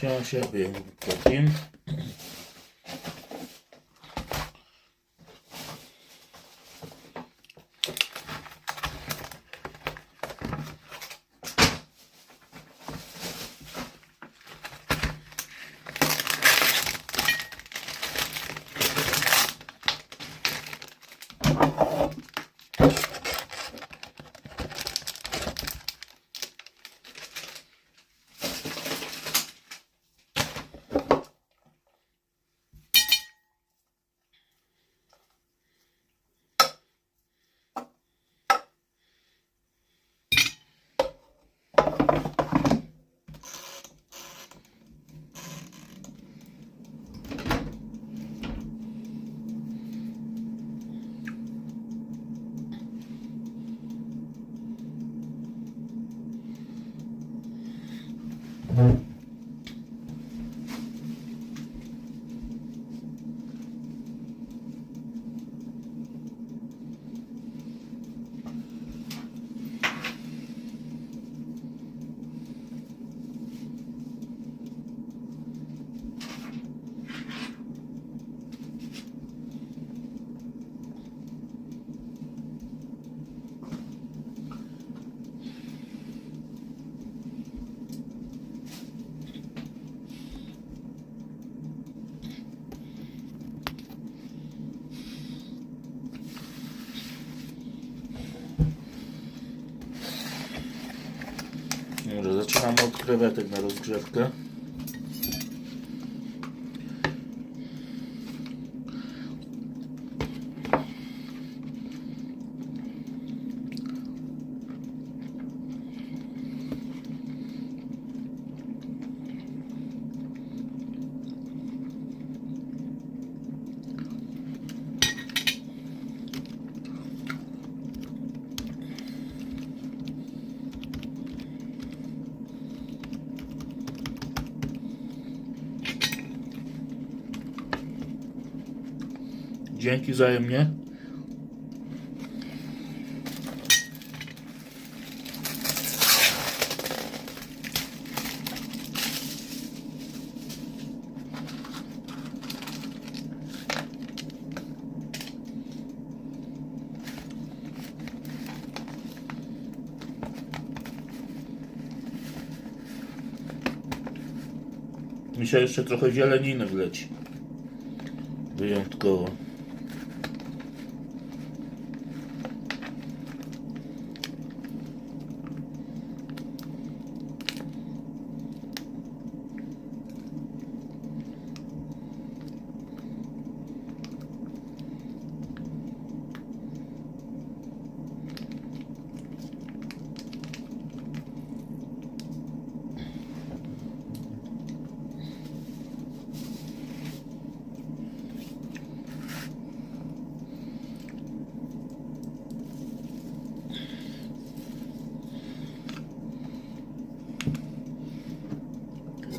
Siema, Putin. Może zaczynamy od krewetek na rozgrzewkę. Dzięki wzajemnie. Dzisiaj jeszcze trochę zieleniny wleci. Wyjątkowo.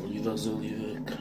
Oliwa z oliwek.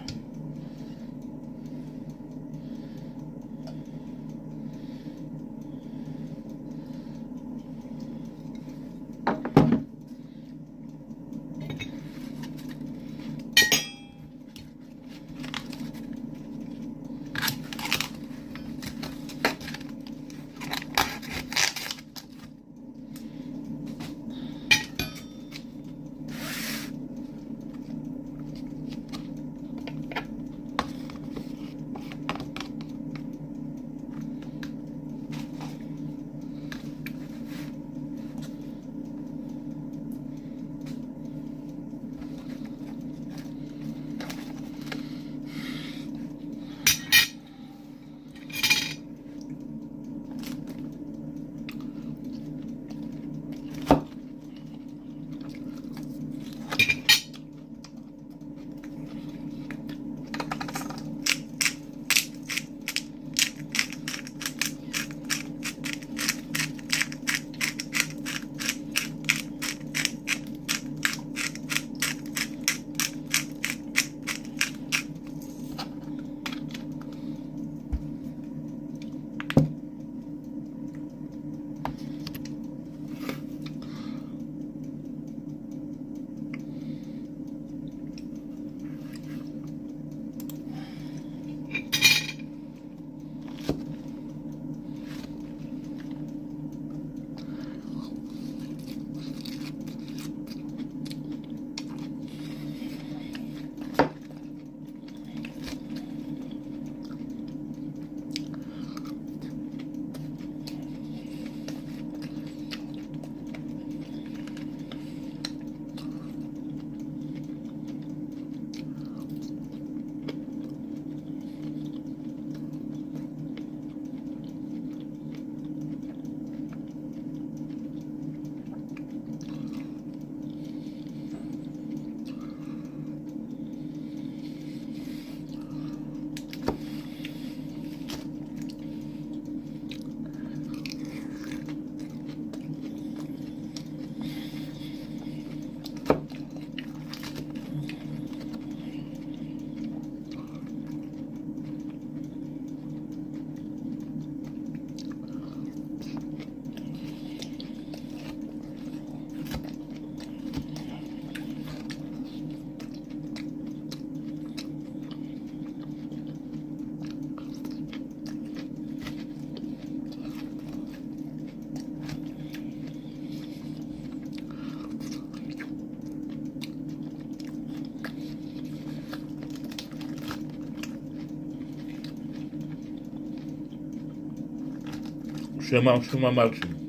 Siema Marcin.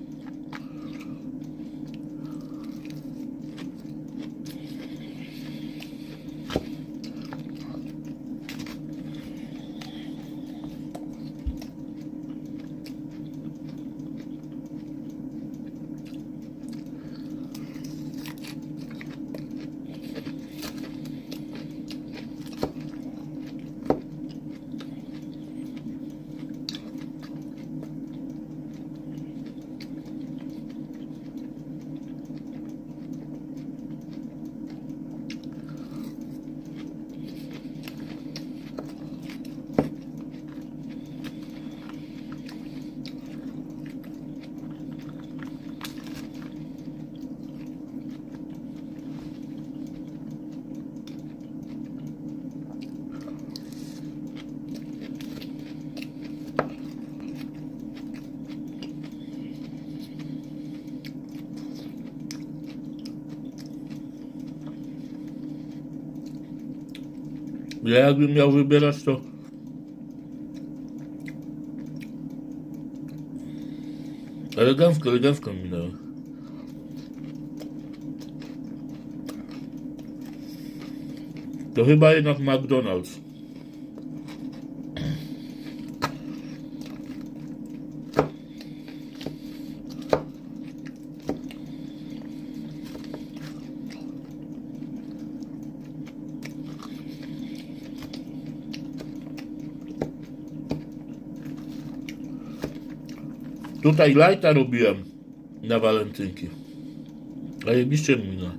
Ja jakbym miał wybierać, to elegancko minęły. To chyba jednak McDonald's. Tutaj lighta robiłem na walentynki. Zajebiście minęło.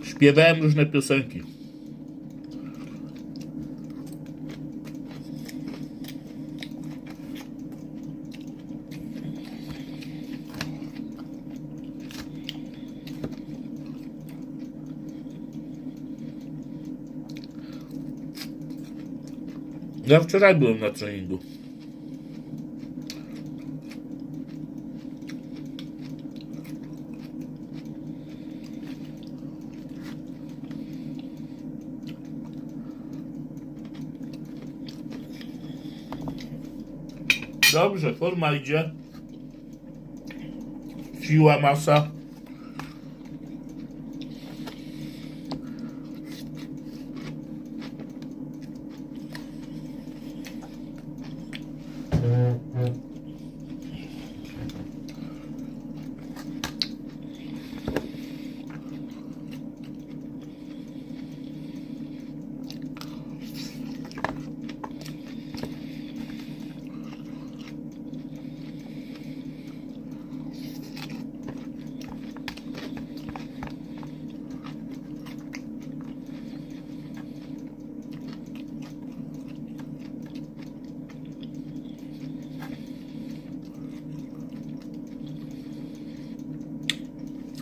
Śpiewałem różne piosenki. Ja wczoraj byłem na treningu. Dobrze, forma idzie. Siła, masa.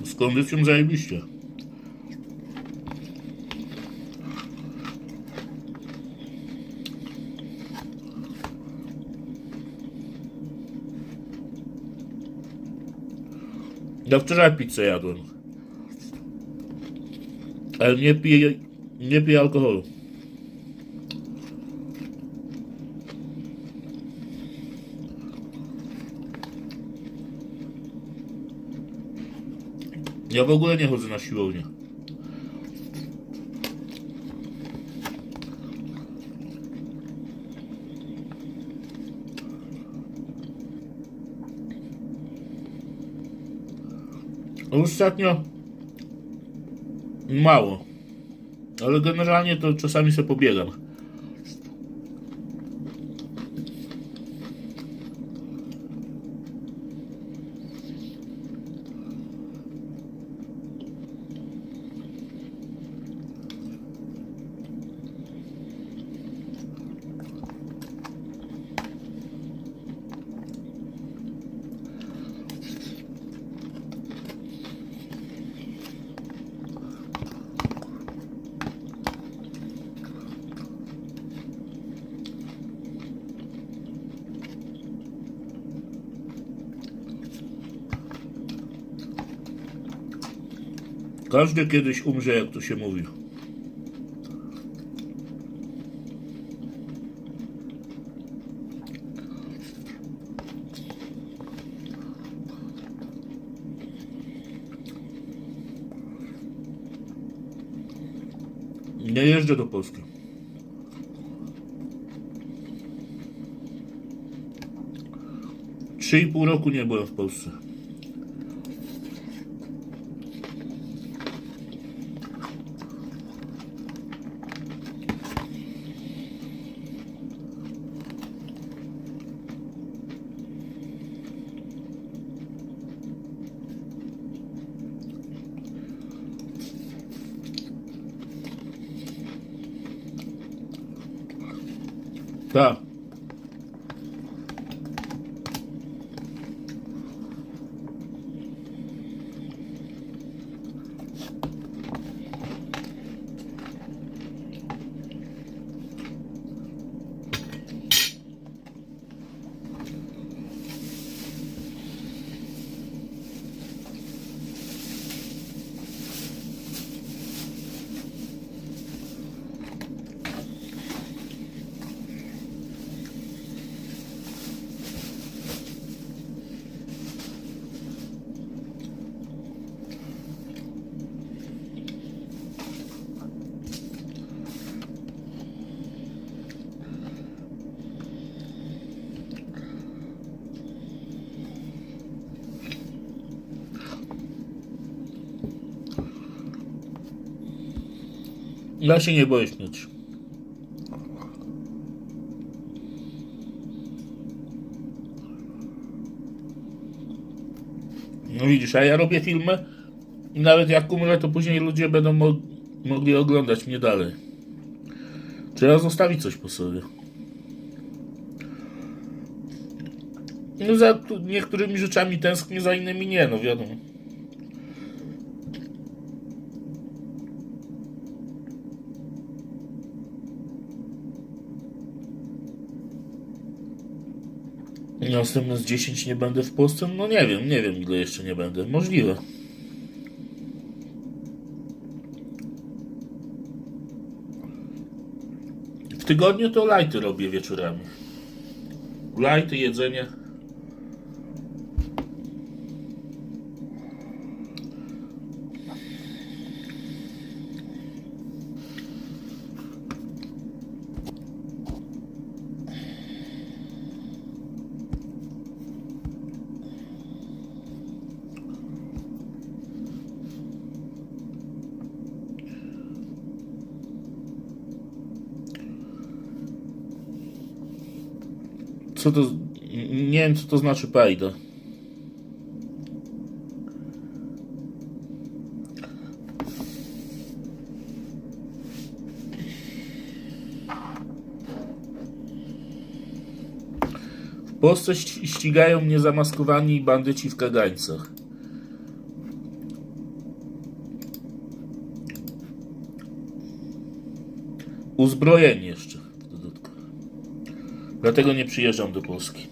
Z kondycją zajebiście. Ja wczoraj pizzę jadłem. Ale nie piję alkoholu. Ja w ogóle nie chodzę na siłownię. Ostatnio mało, ale generalnie to czasami sobie pobiegam. Każdy kiedyś umrze, jak to się mówi. Nie jeżdżę do Polski. Trzy i pół roku nie byłem w Polsce. Tak. Ja się nie boję śmierci. No widzisz, a ja robię filmy i nawet jak umrę, to później ludzie będą mogli oglądać mnie dalej. Trzeba zostawić coś po sobie. No za niektórymi rzeczami tęsknię, za innymi nie, no wiadomo. Następne z 10 nie będę w Polsce? No nie wiem ile jeszcze nie będę. Możliwe. W tygodniu to lighty robię wieczorami. Lighty, jedzenie. Co to... Nie wiem, co to znaczy pajda. W Polsce ścigają mnie zamaskowani bandyci w kagańcach. Uzbrojeni jeszcze w dodatku. Dlatego nie przyjeżdżam do Polski.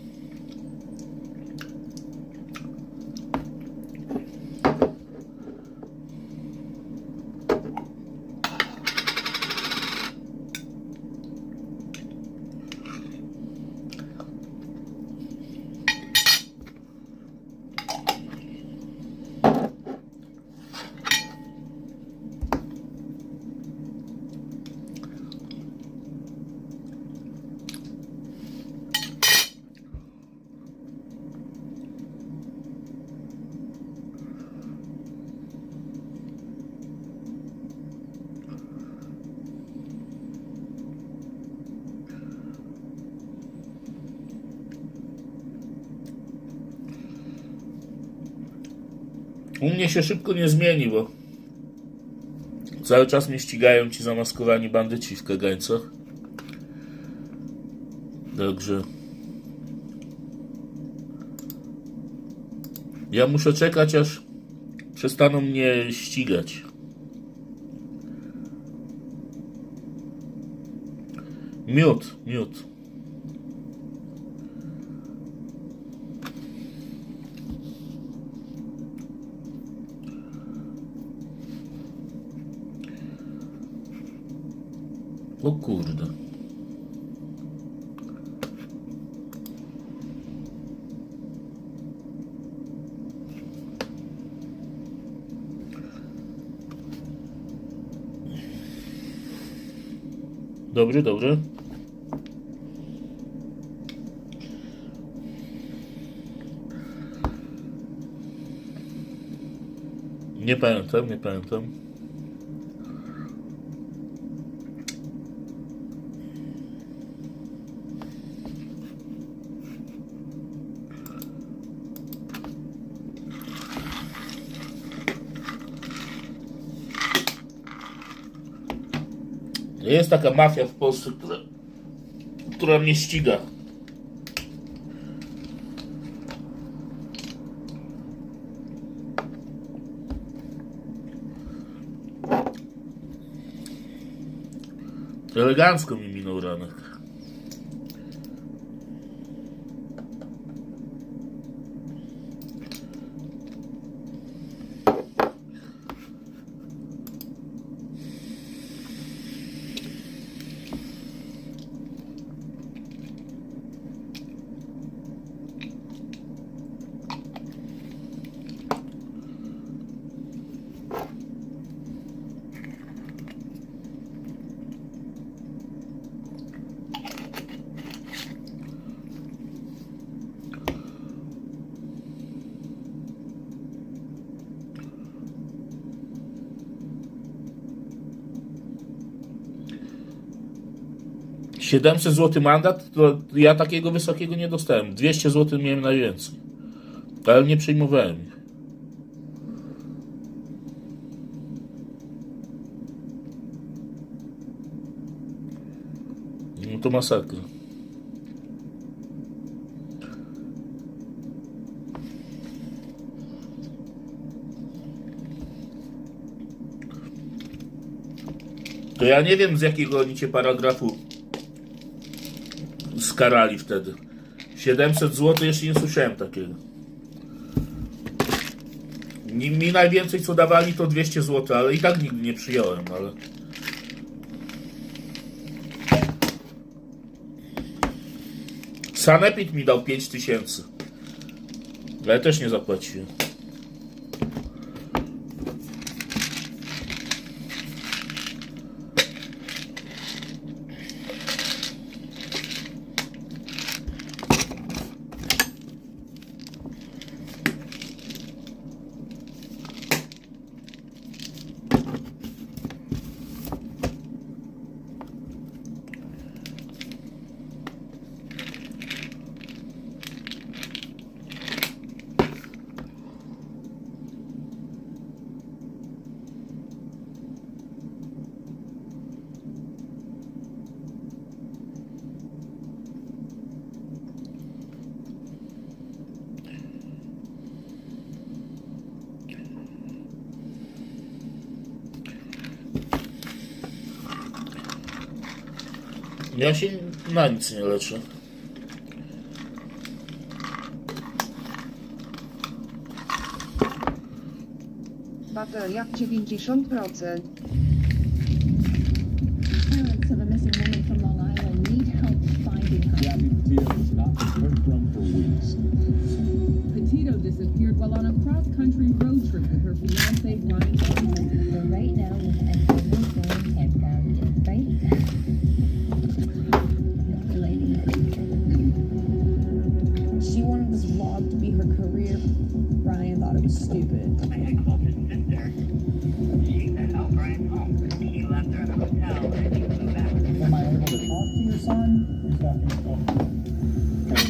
U mnie się szybko nie zmieni, bo cały czas mnie ścigają ci zamaskowani bandyci w kagańcach. Także ja muszę czekać, aż przestaną mnie ścigać. Miód. O kurde. Dobry, dobry. Nie pamiętam. Jest taka mafia w Polsce, która mnie ściga. Elegancko mi minął ranek. $700 mandat, to ja takiego wysokiego nie dostałem. 200 zł miałem najwięcej. Ale nie przyjmowałem ich. No to masakra. To ja nie wiem, z jakiego oni cię paragrafu skarali wtedy. 700 zł jeszcze nie słyszałem takiego. Mi najwięcej co dawali to 200 zł, ale i tak nigdy nie przyjąłem, ale... Sanepid mi dał 5000. Ale też nie zapłaciłem. Ja się na nic nie leczę. Bateria 90%. Parents of a missing woman from Long Island need help finding her. Gabby has not been heard from for weeks. Petito disappeared while on a cross-country road trip with her fiancé Ryan. So right now, with everyone going campground in sight, manipulating the future. She wanted this vlog to be her career. Ryan thought it was stupid. I had called his sister. She said, oh, Brian's home. He left her at a hotel and he flew back. Am I able to talk to your son? He's got me kind of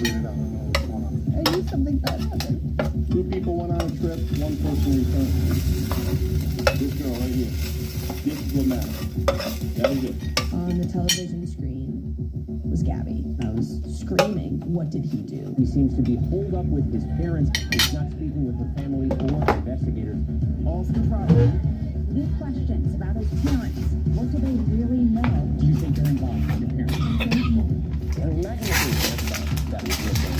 weirded out. I don't know what's going on. I knew something bad happened. 2 people went on a trip, 1 person returned. This girl right here. This is what matters. That is it. On the television screen was Gabby. I was screaming, what did he do? He seems to be holed up with his parents. He's not speaking with her family or investigators. All through property. Big questions about his parents. What do they really know? Do you think they're involved with your parents? I'm not going to say that was your thing.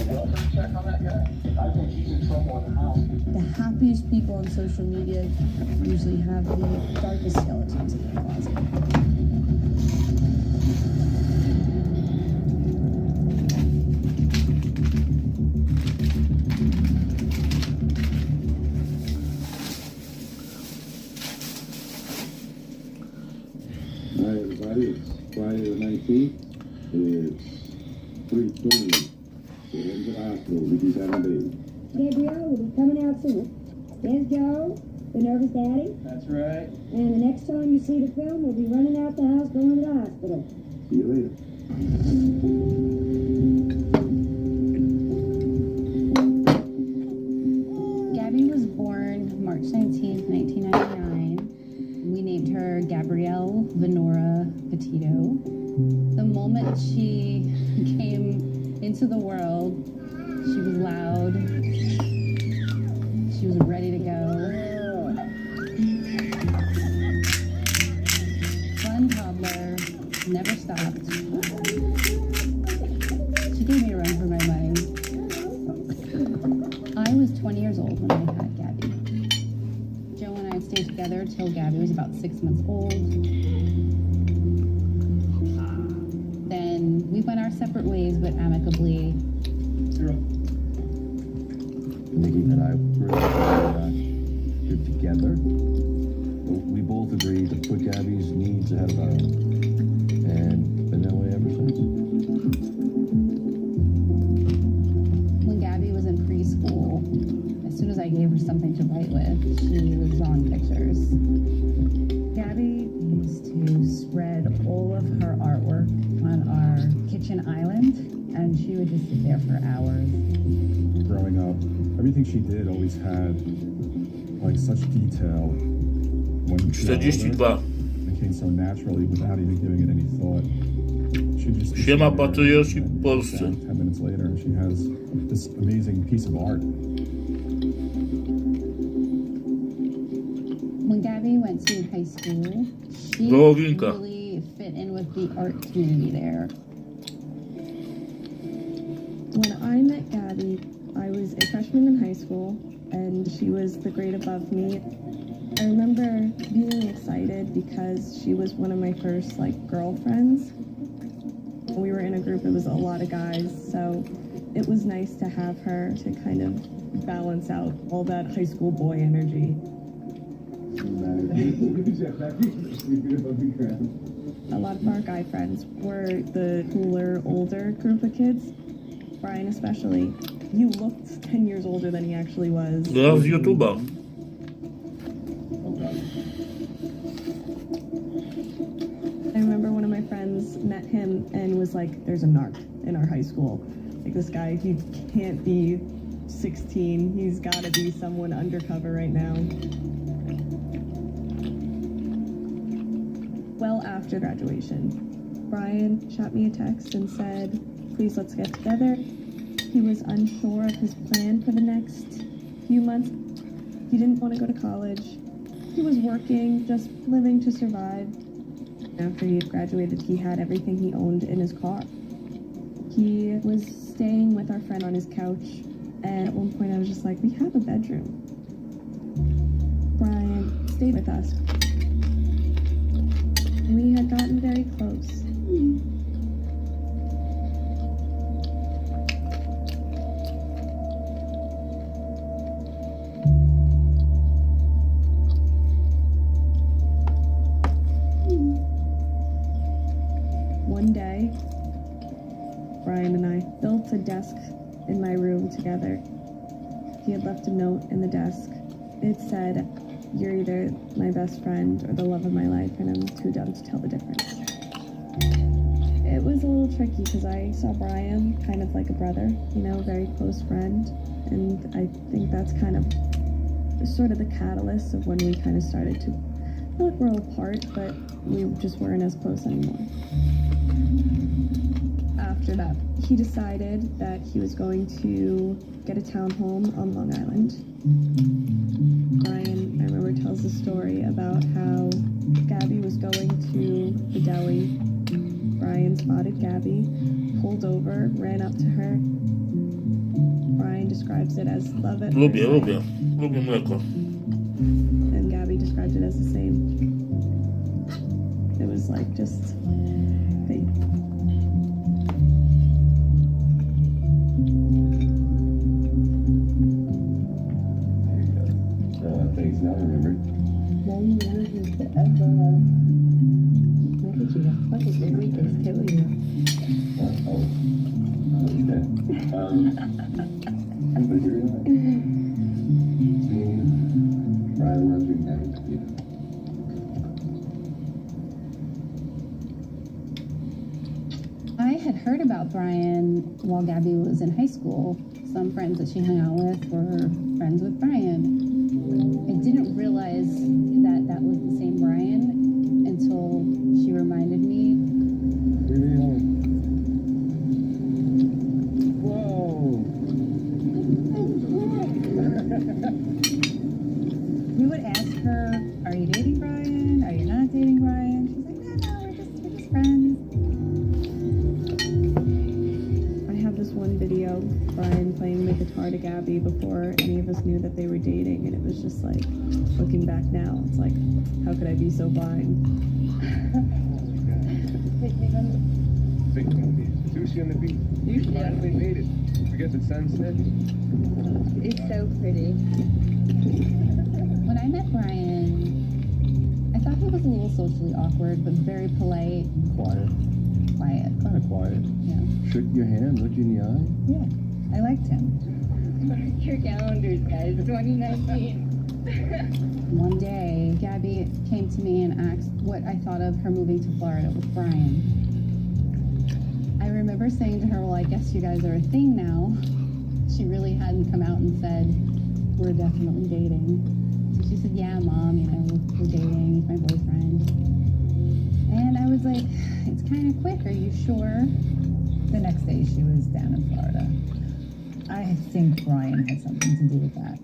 Welfare check on that guy? I think he's in trouble in the house. The happiest people on social media usually have the darkest skeletons in their closet. 15th. It's 3:20. Get into the hospital. Vicky's having a baby. Gabrielle will be coming out soon. There's Joe, the nervous daddy. That's right. And the next time you see the film, we'll be running out the house going to the hospital. See you later. Gabby was born March 19th, 1999. We named her Gabrielle Venora Petito. The moment she came into the world, she was loud. She was ready to go. Fun toddler, never stopped. She gave me a run for my money. I was 20 years old when I had Gabby. Joe and I stayed together till Gabby was about 6 months old. Then we went our separate ways, but amicably. Nikki and I were good together. We both agreed to put Gabby's needs ahead of our own. And been that way ever since. When Gabby was in preschool, as soon as I gave her something to write with, she was drawing pictures. Gabby used to spread all of her artwork on our kitchen island, and she would just sit there for hours. Growing up, everything she did always had like such detail. When she got 42. older, it came so naturally without even giving it any thought. She just Siema patrioci and polscy. 10 minutes later, and she has this amazing piece of art. When Gabby went to high school, she Wołowinka. really fit in with the art community there. When I met Gabby, I was a freshman in high school, and she was the grade above me. I remember being excited because she was one of my first, girlfriends. We were in a group, it was a lot of guys, so it was nice to have her to kind of balance out all that high school boy energy. A lot of our guy friends were the cooler, older group of kids. Brian especially. You looked 10 years older than he actually was. Gra z YouTube'a. I remember one of my friends met him and was like, there's a narc in our high school. Like, this guy, he can't be 16. He's got to be someone undercover right now. Well, after graduation, Brian shot me a text and said, please let's get together. He was unsure of his plan for the next few months. He didn't want to go to college. He was working, just living to survive. After he had graduated, he had everything he owned in his car. He was staying with our friend on his couch, and at one point I was just like, we have a bedroom. Brian stayed with us. We had gotten very close. One day, Brian and I built a desk in my room together. He had left a note in the desk. It said, you're either my best friend or the love of my life, and I'm too dumb to tell the difference. It was a little tricky because I saw Brian kind of like a brother, very close friend. And I think that's kind of sort of the catalyst of when we kind of started to not grow apart, but we just weren't as close anymore. After that, he decided that he was going to get a townhome on Long Island. Brian, I remember, tells the story about how Gabby was going to the deli. Brian spotted Gabby, pulled over, ran up to her. Brian describes it as love at first Lubię sight, mleko. and Gabby described it as the same. It was like just fate. Thanks, now I remember. Look at you, what is the weakest to you? But you're right. See, Brian wants me next, you know. I had heard about Brian while Gabby was in high school. Some friends that she hung out with were friends with Brian. I didn't realize that that was the same Brian until she reminded me. Whoa! We would ask her, "Are you dating Brian? Are you not dating Brian?" She's like, "No, we're just friends." I have this one video, Brian playing the guitar to Gabby before any of us knew that they were dating, and it was just like, looking back now, it's like, how could I be so blind? Sushi on the beach. You finally made it. Forget the sunset. It's so pretty. When I met Brian, I thought he was a little socially awkward, but very polite. Quiet. Quiet. Kind of quiet. Yeah. Shook your hand, looked you in the eye. Yeah. I liked him. Mark your calendars, guys. 2019. One day, Gabby came to me and asked what I thought of her moving to Florida with Brian. I remember saying to her, "Well, I guess you guys are a thing now." She really hadn't come out and said, "We're definitely dating." So she said, "Yeah, Mom, you know, we're dating. He's my boyfriend." And I was like, "It's kind of quick. Are you sure?" The next day, she was down in Florida. I think Brian had something to do with that.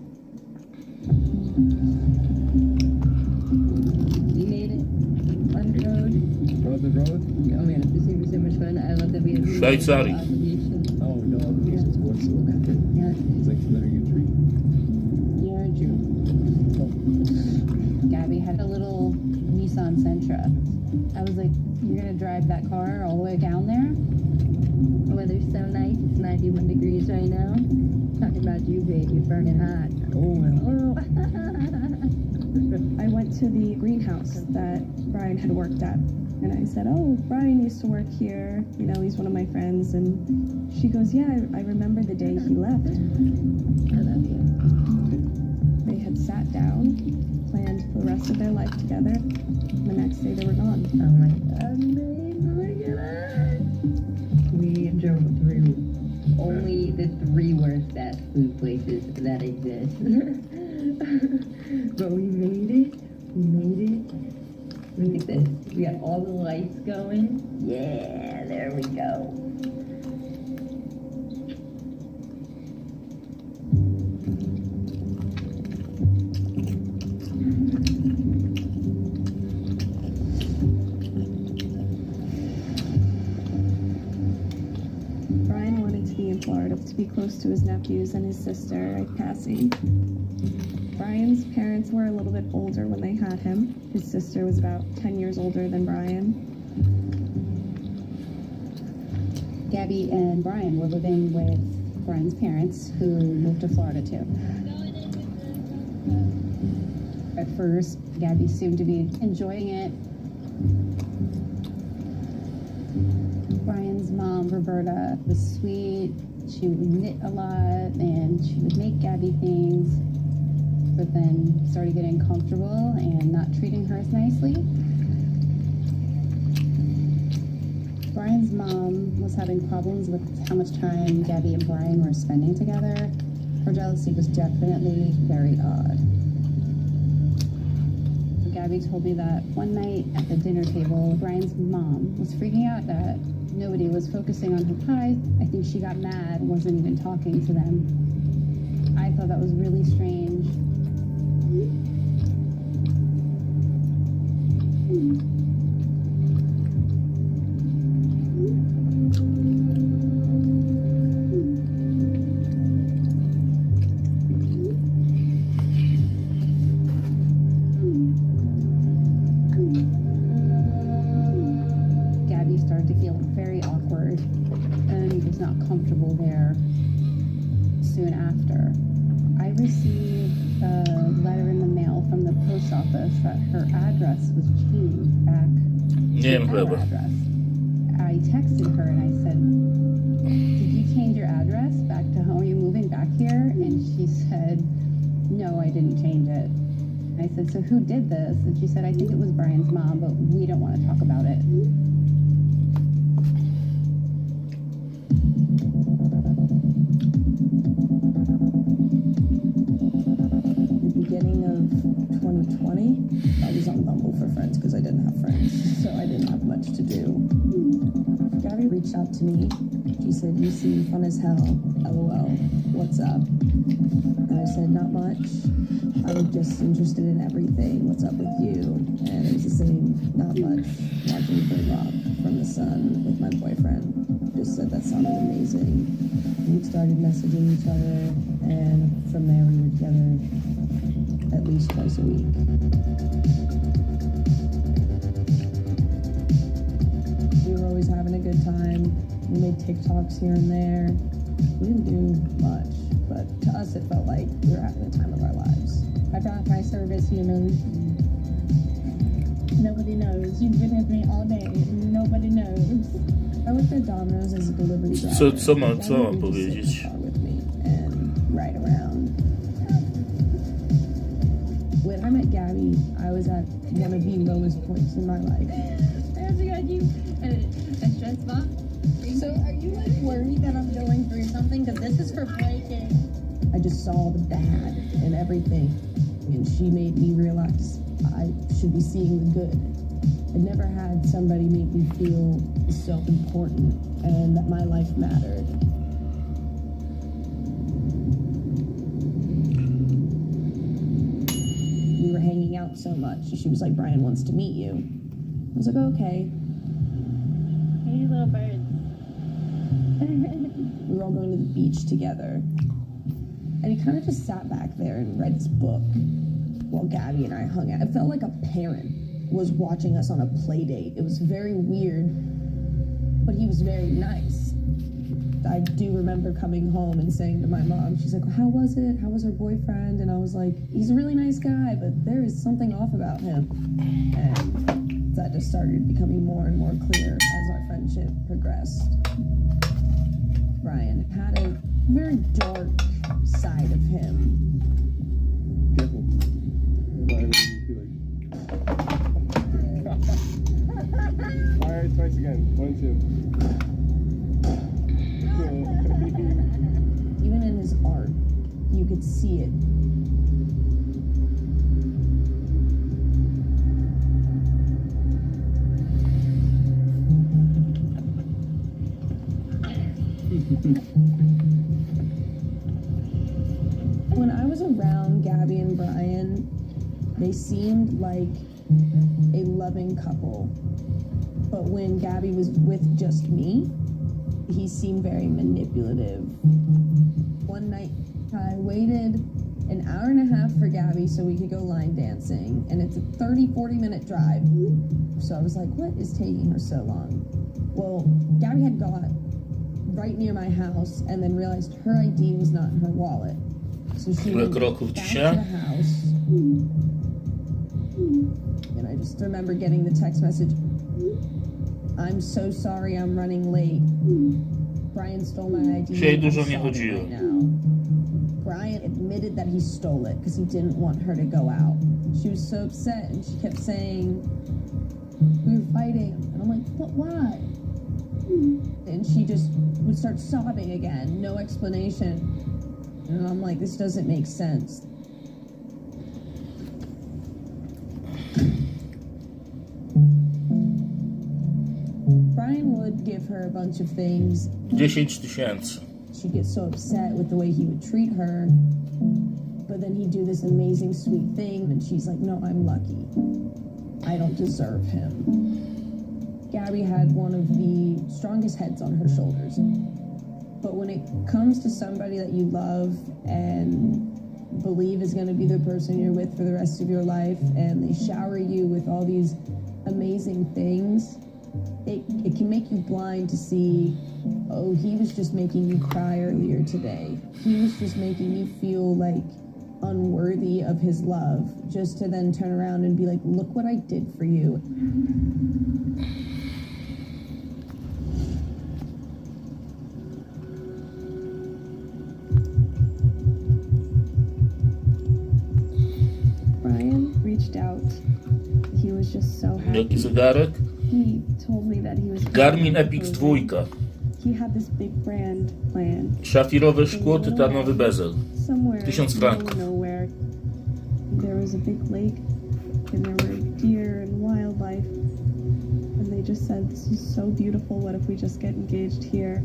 We made it on the road. Rode the road? Oh man, this was so much fun. I love that we had no Shwajcarii. obligation. Oh, no obligations whatsoever. Yeah. It's like letter U3. You're a Jew. Gabby had a little Nissan Sentra. I was like, "You're gonna drive that car all the way down there?" The weather's so nice. It's 91 degrees right now. Talking about you, baby, burning hot. Oh, well. Oh. I went to the greenhouse that Brian had worked at, and I said, "Oh, Brian used to work here. You know, he's one of my friends." And she goes, "Yeah, I remember the day he left." I love you. They had sat down, planned the rest of their life together. The next day they were gone. Oh my god, babe, look at us. We drove through only the 3 worst fast food places that exist. But we made it. We made it. Look at this. We got all the lights going. Yeah, there we go. Brian wanted to be in Florida to be close to his nephews and his sister, Cassie. Brian's parents were a little bit older when they had him. His sister was about 10 years older than Brian. Gabby and Brian were living with Brian's parents, who moved to Florida too. At first, Gabby seemed to be enjoying it. Brian's mom, Roberta, was sweet. She would knit a lot, and she would make Gabby things, but then started getting comfortable and not treating her as nicely. Brian's mom was having problems with how much time Gabby and Brian were spending together. Her jealousy was definitely very odd. Gabby told me that one night at the dinner table, Brian's mom was freaking out that nobody was focusing on her pie. I think she got mad and wasn't even talking to them. I thought that was really strange. Gabby started to feel very awkward and was not comfortable there soon after. I received a letter in the mail from the post office that her address was changed back Nie wiem to our chyba. address. I texted her and I said, "Did you change your address she said, no, I didn't change it. I said, so who did this? And she said, I think it was Brian's mom, but we don't want to talk about it. The beginning of 2020, I was on Bumble for friends because I didn't have friends, so I didn't have much to do. Gabby reached out to me. She said, you seem fun as hell. LOL. What's up? And I said, not much. I'm just interested in everything. What's up with you? And it was the same, not much. Watching Bird Rock from the sun with my boyfriend. Just said that sounded amazing. We started messaging each other, and from there we were together at least twice a week. We were always having a good time. We made TikToks here and there. We didn't do much, but to us it felt like we were having the time of our lives. I brought my service, you know. Nobody knows. You've been with me all day. Nobody knows. I worked at Domino's as a delivery driver. Co mam Gabby would just sit powiedzieć? in the car with me and ride around. When I met Gabby, I was at one of the lowest points in my life. So are you like worried that I'm going through something? Because this is for breaking. I just saw the bad in everything, and she made me realize I should be seeing the good. I never had somebody make me feel so important and that my life mattered. We were hanging out so much. She was like, Brian wants to meet you. I was like, okay. Hey, little birds. We were all going to the beach together. And he kind of just sat back there and read his book while Gabby and I hung out. It felt like a parent was watching us on a play date. It was very weird, but he was very nice. I do remember coming home and saying to my mom, she's like, how was it? How was her boyfriend? And I was like, he's a really nice guy, but there is something off about him. And that just started becoming more and more clear as our friendship progressed. Brian had a very dark side of him. Careful. Fire twice again. 1, 2. Even in his art, you could see it. When I was around Gabby and Brian, they seemed like a loving couple. But when Gabby was with just me, he seemed very manipulative. One night, I waited an hour and a half for Gabby so we could go line dancing, and it's a 30-40 minute drive. So I was like, what is taking her so long? Well, Gabby had got right near my house and then realized her ID was not in her wallet. So she went back to the house. And I just remember getting the text message, I'm so sorry I'm running late. Brian stole my ID. Right now. Brian admitted that he stole it because he didn't want her to go out. She was so upset and she kept saying, we were fighting. And I'm like, but why? And she just would start sobbing again, no explanation. And I'm like, this doesn't make sense. Brian would give her a bunch of things. 10,000. She'd get so upset with the way he would treat her. But then he'd do this amazing, sweet thing, and she's like, no, I'm lucky. I don't deserve him. Gabby had one of the strongest heads on her shoulders. But when it comes to somebody that you love and believe is going to be the person you're with for the rest of your life, and they shower you with all these amazing things, it can make you blind to see, oh, he was just making you cry earlier today. He was just making you feel like unworthy of his love, just to then turn around and be like, look what I did for you. Jaki zegarek? He told me that he was Garmin Epix 2. He had this big brand plan. Szafirowe szkło, tytanowy bezel. Somewhere 1000 in the franków. middle of nowhere, there was a big lake, and there were deer and wildlife. And they just said, "This is so beautiful. What if we just get engaged here?"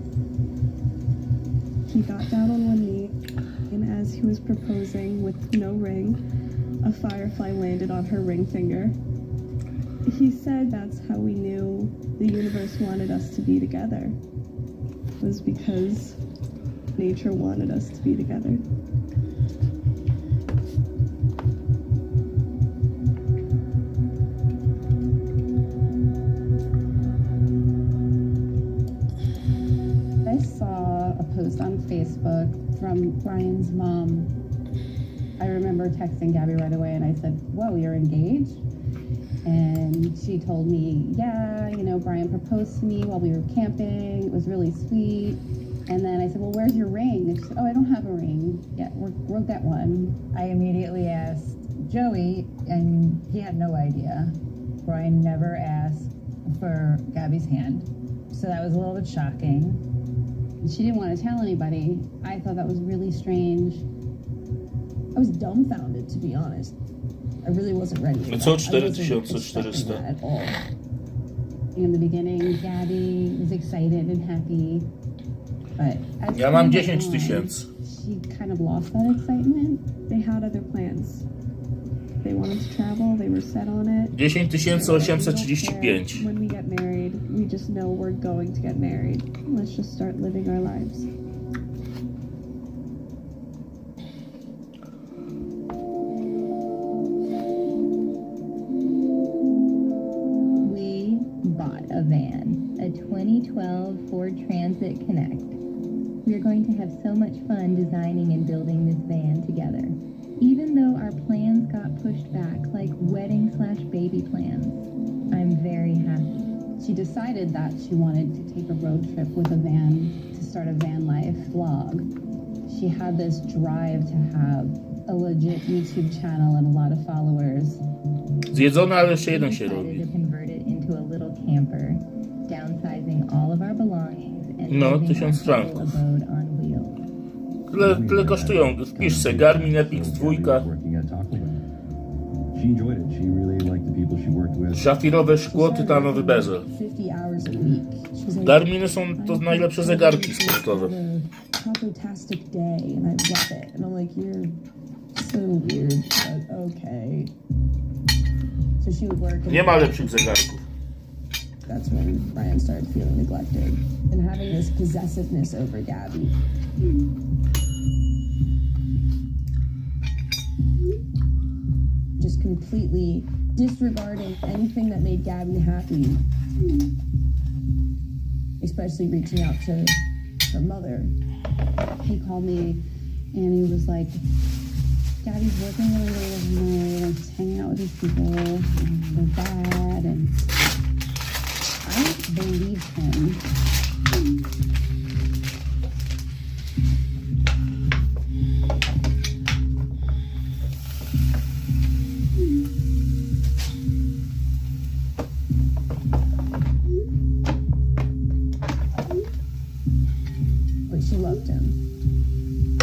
He got down on one knee, and as he was proposing with no ring, a firefly landed on her ring finger. He said that's how we knew the universe wanted us to be together. It was because nature wanted us to be together. I saw a post on Facebook from Brian's mom. I remember texting Gabby right away and I said, "Whoa, you're engaged?" And she told me, "Yeah, you know, Brian proposed to me while we were camping. It was really sweet." And then I said, "Well, where's your ring?" And she said, "Oh, I don't have a ring yet. We'll get one." I immediately asked Joey, and he had no idea. Brian never asked for Gabby's hand. So that was a little bit shocking. She didn't want to tell anybody. I thought that was really strange. I was dumbfounded, to be honest. I really wasn't ready for that. Co I wasn't 4400? expecting that at all. In the beginning, Gabby was excited and happy, but as Ja mam time went 10 on, 000. she kind of lost that excitement. They had other plans. They wanted to travel. They were set on it. 10 We don't 835. care when we get married, we just know we're going to get married. Let's just start living our lives. We bought a van, a 2012 Ford Transit Connect. We are going to have so much fun designing and building this van together. Even though our plans got pushed back like wedding/baby plans, I'm very happy. She decided that she wanted to take a road trip with a van to start a van life vlog. She had this drive to have a legit YouTube channel and a lot of followers. Zjedzone, ale jeszcze jeden We się decided robi. to convert it into a little camper, downsizing all of our belongings and No, living 1000 our humble franków. abode on wheels. Tyle kosztują. Wpisz se Garmin Epix 2. Working at Taco Bell. She enjoyed it. She really liked the people she worked with. Szafirowe szkło, tytanowy bezel. 50 hours a week. She was like, Garminy są to najlepsze zegarki sportowe. Taco-tastic day, and I love it. And I'm like, you're so weird, but okay. So she would work. And Nie ma lepszych zegarków. that's when Brian started feeling neglected and having this possessiveness over Gabby. Just completely disregarding anything that made Gabby happy, especially reaching out to her mother. He called me and he was like, "Gabby's working really late every night and she's hanging out with these people and they're bad." And I believed him. But she loved him.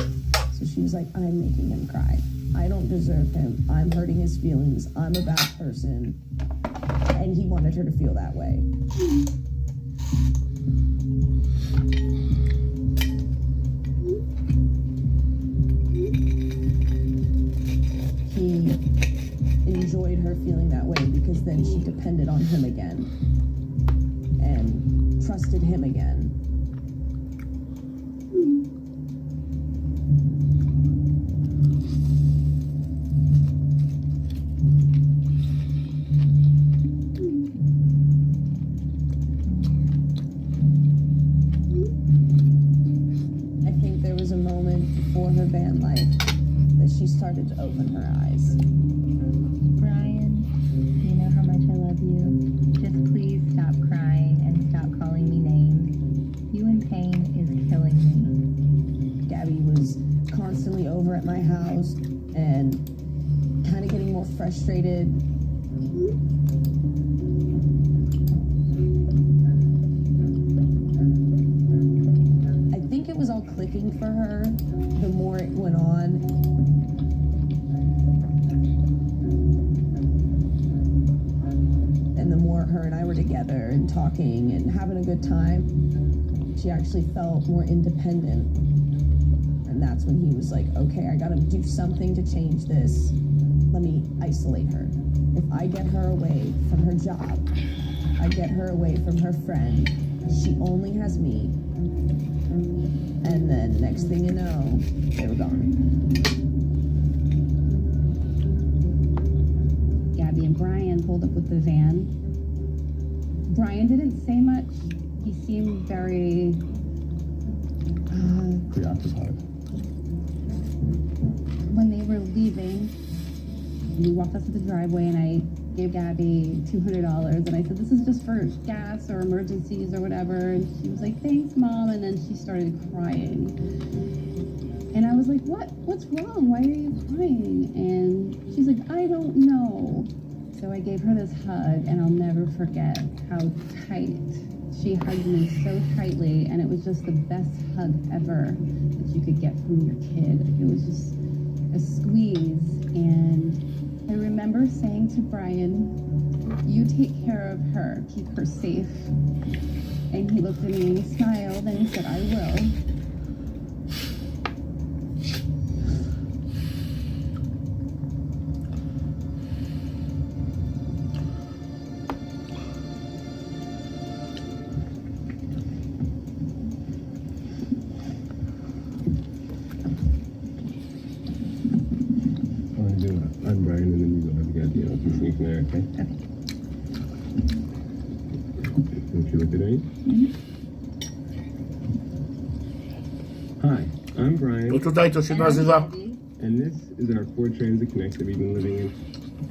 So she was like, I'm making him cry. I don't deserve him. I'm hurting his feelings. I'm a bad person. And he wanted her to feel that way. He enjoyed her feeling that way because then she depended on him again and trusted him again. I think there was a moment before her van life that she started to open her eyes. Brian, you know how much I love you. Just please stop crying and stop calling me names. You in pain is killing me. Gabby was constantly over at my house and kind of getting more frustrated. looking for her, the more it went on. And the more her and I were together and talking and having a good time, she actually felt more independent. And that's when he was like, okay, I gotta do something to change this. Let me isolate her. If I get her away from her job, I get her away from her friend, she only has me. And then next thing you know, they were gone. Gabby and Brian pulled up with the van. Brian didn't say much. He seemed very Preoccupied. when they were leaving, we walked up to the driveway and I gave Gabby $200 and I said, this is just for gas or emergencies or whatever. And she was like, thanks, Mom. And then she started crying. And I was like, what's wrong? Why are you crying? And she's like, I don't know. So I gave her this hug and I'll never forget how tight she hugged me, so tightly. And it was just the best hug ever that you could get from your kid. It was just a squeeze. And I remember saying to Brian, you take care of her, keep her safe. And he looked at me and he smiled and he said, I will. I'm Brian, and then you go have Gabby. I'll be from there, okay? Don't you look at me? Hi, I'm Brian. No tutaj to się nazywa And this is our Ford Transit Connect that we've been living in.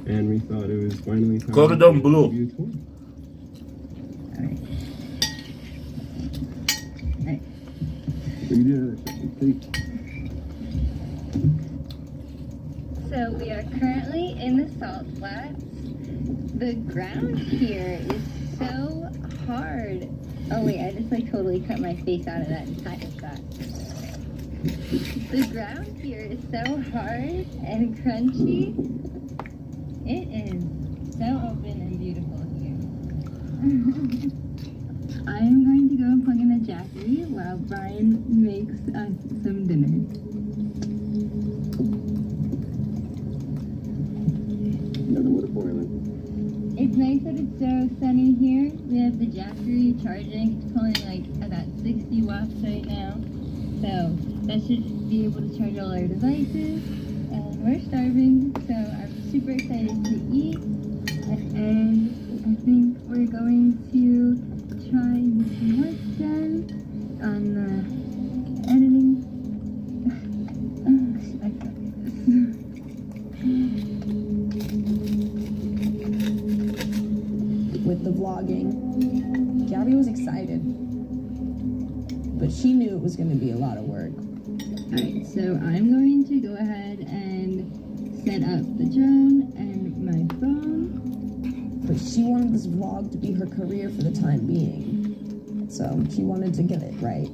And we thought it was finally time Cordon Bleu. to give you a tour. Alright. Alright. So you do have that please. So we are currently in the salt flats. The ground here is so hard. Oh wait, I just like totally cut my face out of that entire shot. The ground here is so hard and crunchy. It is so open and beautiful here. I am going to go and plug in a Jackery while Brian makes us some dinner. It's nice that it's so sunny here. We have the Jackery charging. It's pulling like about 60 watts right now. So that should be able to charge all our devices. And we're starving, so I'm super excited to eat. And I think we're going to try and get some work done on the editing. I suck at this. With the vlogging, Gabby was excited, but she knew it was going to be a lot of work. Alright, so I'm going to go ahead and set up the drone and my phone. But she wanted this vlog to be her career for the time being, so she wanted to get it right.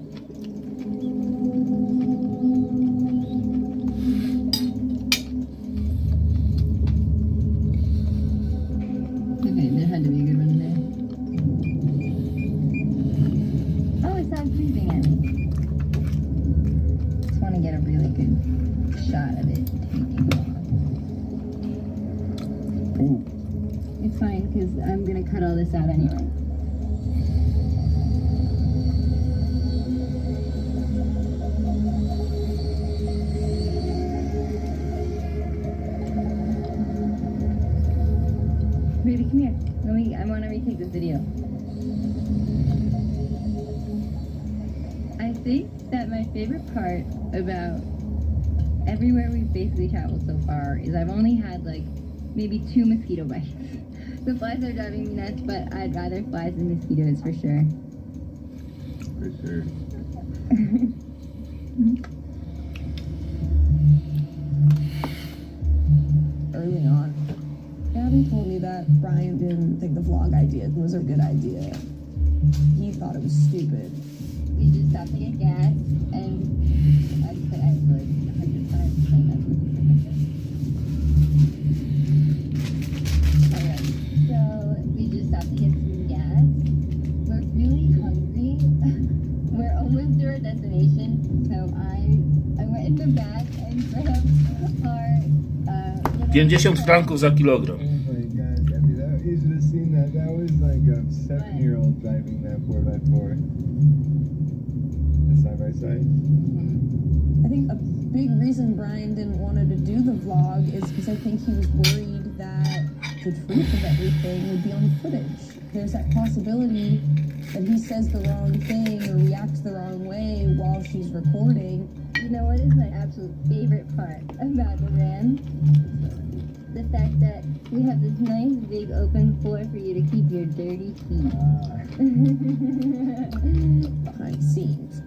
Okay, there had to be a good one there. Oh, it stopped breathing at me. Just want to get a really good shot of it taking off. Ooh. It's fine, because I'm going to cut all this out anyway. Baby, come here. I want to retake this video. I think that my favorite part about everywhere we've basically traveled so far is I've only had like maybe 2 mosquito bites. The flies are driving me nuts, but I'd rather flies than mosquitoes for sure. For sure. Early on, Gabby told me that Brian didn't think the vlog idea was a good idea. he thought it was stupid. We just stopped to get gas, and I said I would 100 times. Alright, so we just stopped to get some gas. We're really hungry. We're almost to our destination, so I went in the back and grabbed our 50 franków za kilogram. Oh my god, Gabby, you should have seen that. That was like a 7-year-old driving that 4x4. The side by side. I think a big reason Brian didn't want her to do the vlog is because I think he was worried that the truth of everything would be on footage. There's that possibility that he says the wrong thing or reacts the wrong way while she's recording. You know what is my absolute favorite part about the van? The fact that we have this nice big open floor for you to keep your dirty feet. Behind the scenes,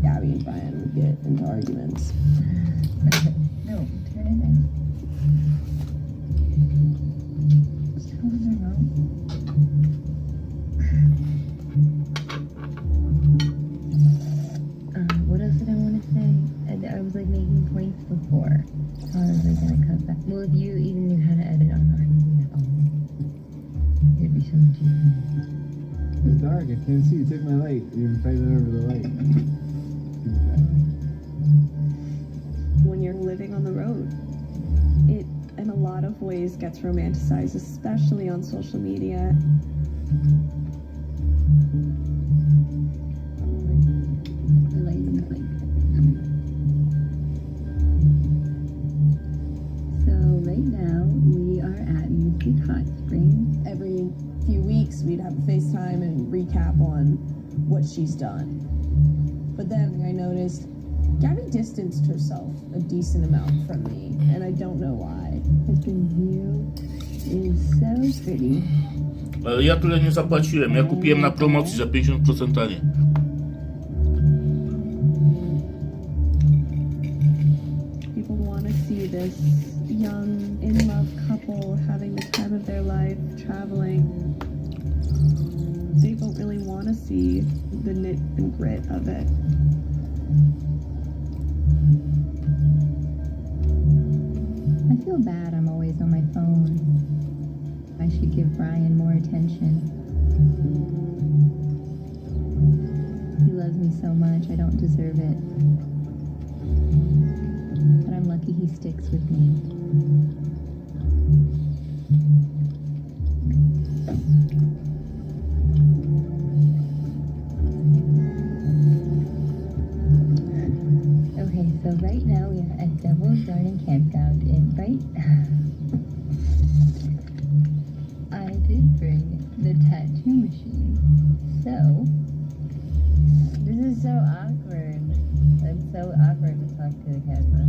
Gabby and Brian would get into arguments. No, turn it in. What else did I want to say? I was like making points before. I was like gonna cut back. Well, if you even knew how to edit on iMovie at all, it'd be so much easier. It's dark, I can't see. Take my light. You're fighting over the light. When you're living on the road, it in a lot of ways gets romanticized, especially on social media. So right now we are at Mystic Hot Springs. Every few weeks, we'd have a FaceTime and recap on what she's done. But then I noticed Gabby distanced herself a decent amount from me, and I don't know why. But the view is so pretty. Ale ja tyle nie zapłaciłem. Ja kupiłem na promocji za 50% taniej. People want to see this young, in-love couple having the time of their life, traveling. They don't really want to see the nit and grit of it. I feel bad I'm always on my phone. I should give Brian more attention. He loves me so much, I don't deserve it. But I'm lucky he sticks with me. Okay, so right now we are at Devil's Garden Campground in I did bring the tattoo machine. So, this is so awkward. It's so awkward to talk to the camera.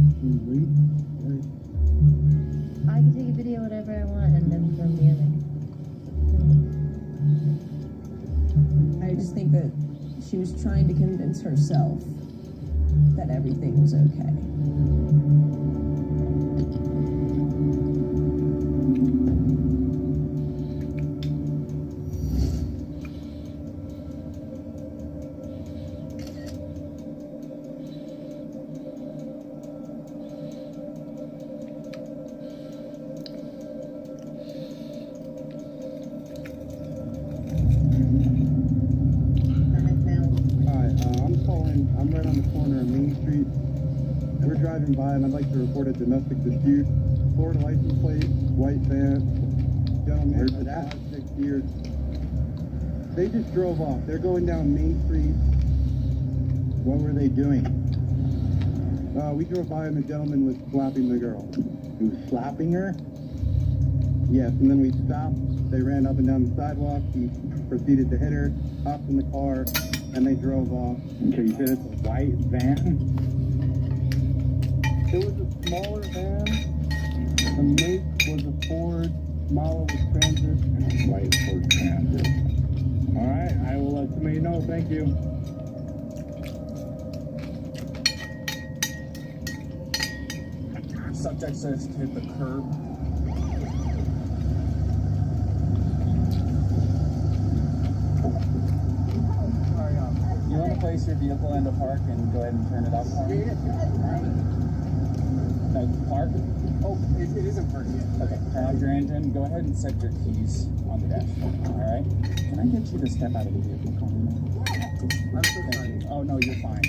I can take a video whatever I want and then film the other. I just think that she was trying to convince herself that everything was okay. I'm right on the corner of Main Street. We're driving by and I'd like to report a domestic dispute. Florida license plate, white van. Gentleman, where's it at? 6 years. They just drove off. They're going down Main Street. What were they doing? We drove by and the gentleman was slapping the girl. He was slapping her? Yes, and then we stopped. They ran up and down the sidewalk. He proceeded to hit her, hopped in the car, and they drove off. Okay, you said it's a white van? It was a smaller van. The make was a Ford, model was Transit. White Ford Transit. All right, I will let somebody know. Thank you. Subject says to hit the curb. place your vehicle in the park and go ahead and turn it off for me? No, park? Oh, it isn't parked yet. Okay, turn off your engine. Go ahead and set your keys on the dashboard. All right? Can I get you to step out of the vehicle for me? I'm so sorry. Oh, no, you're fine.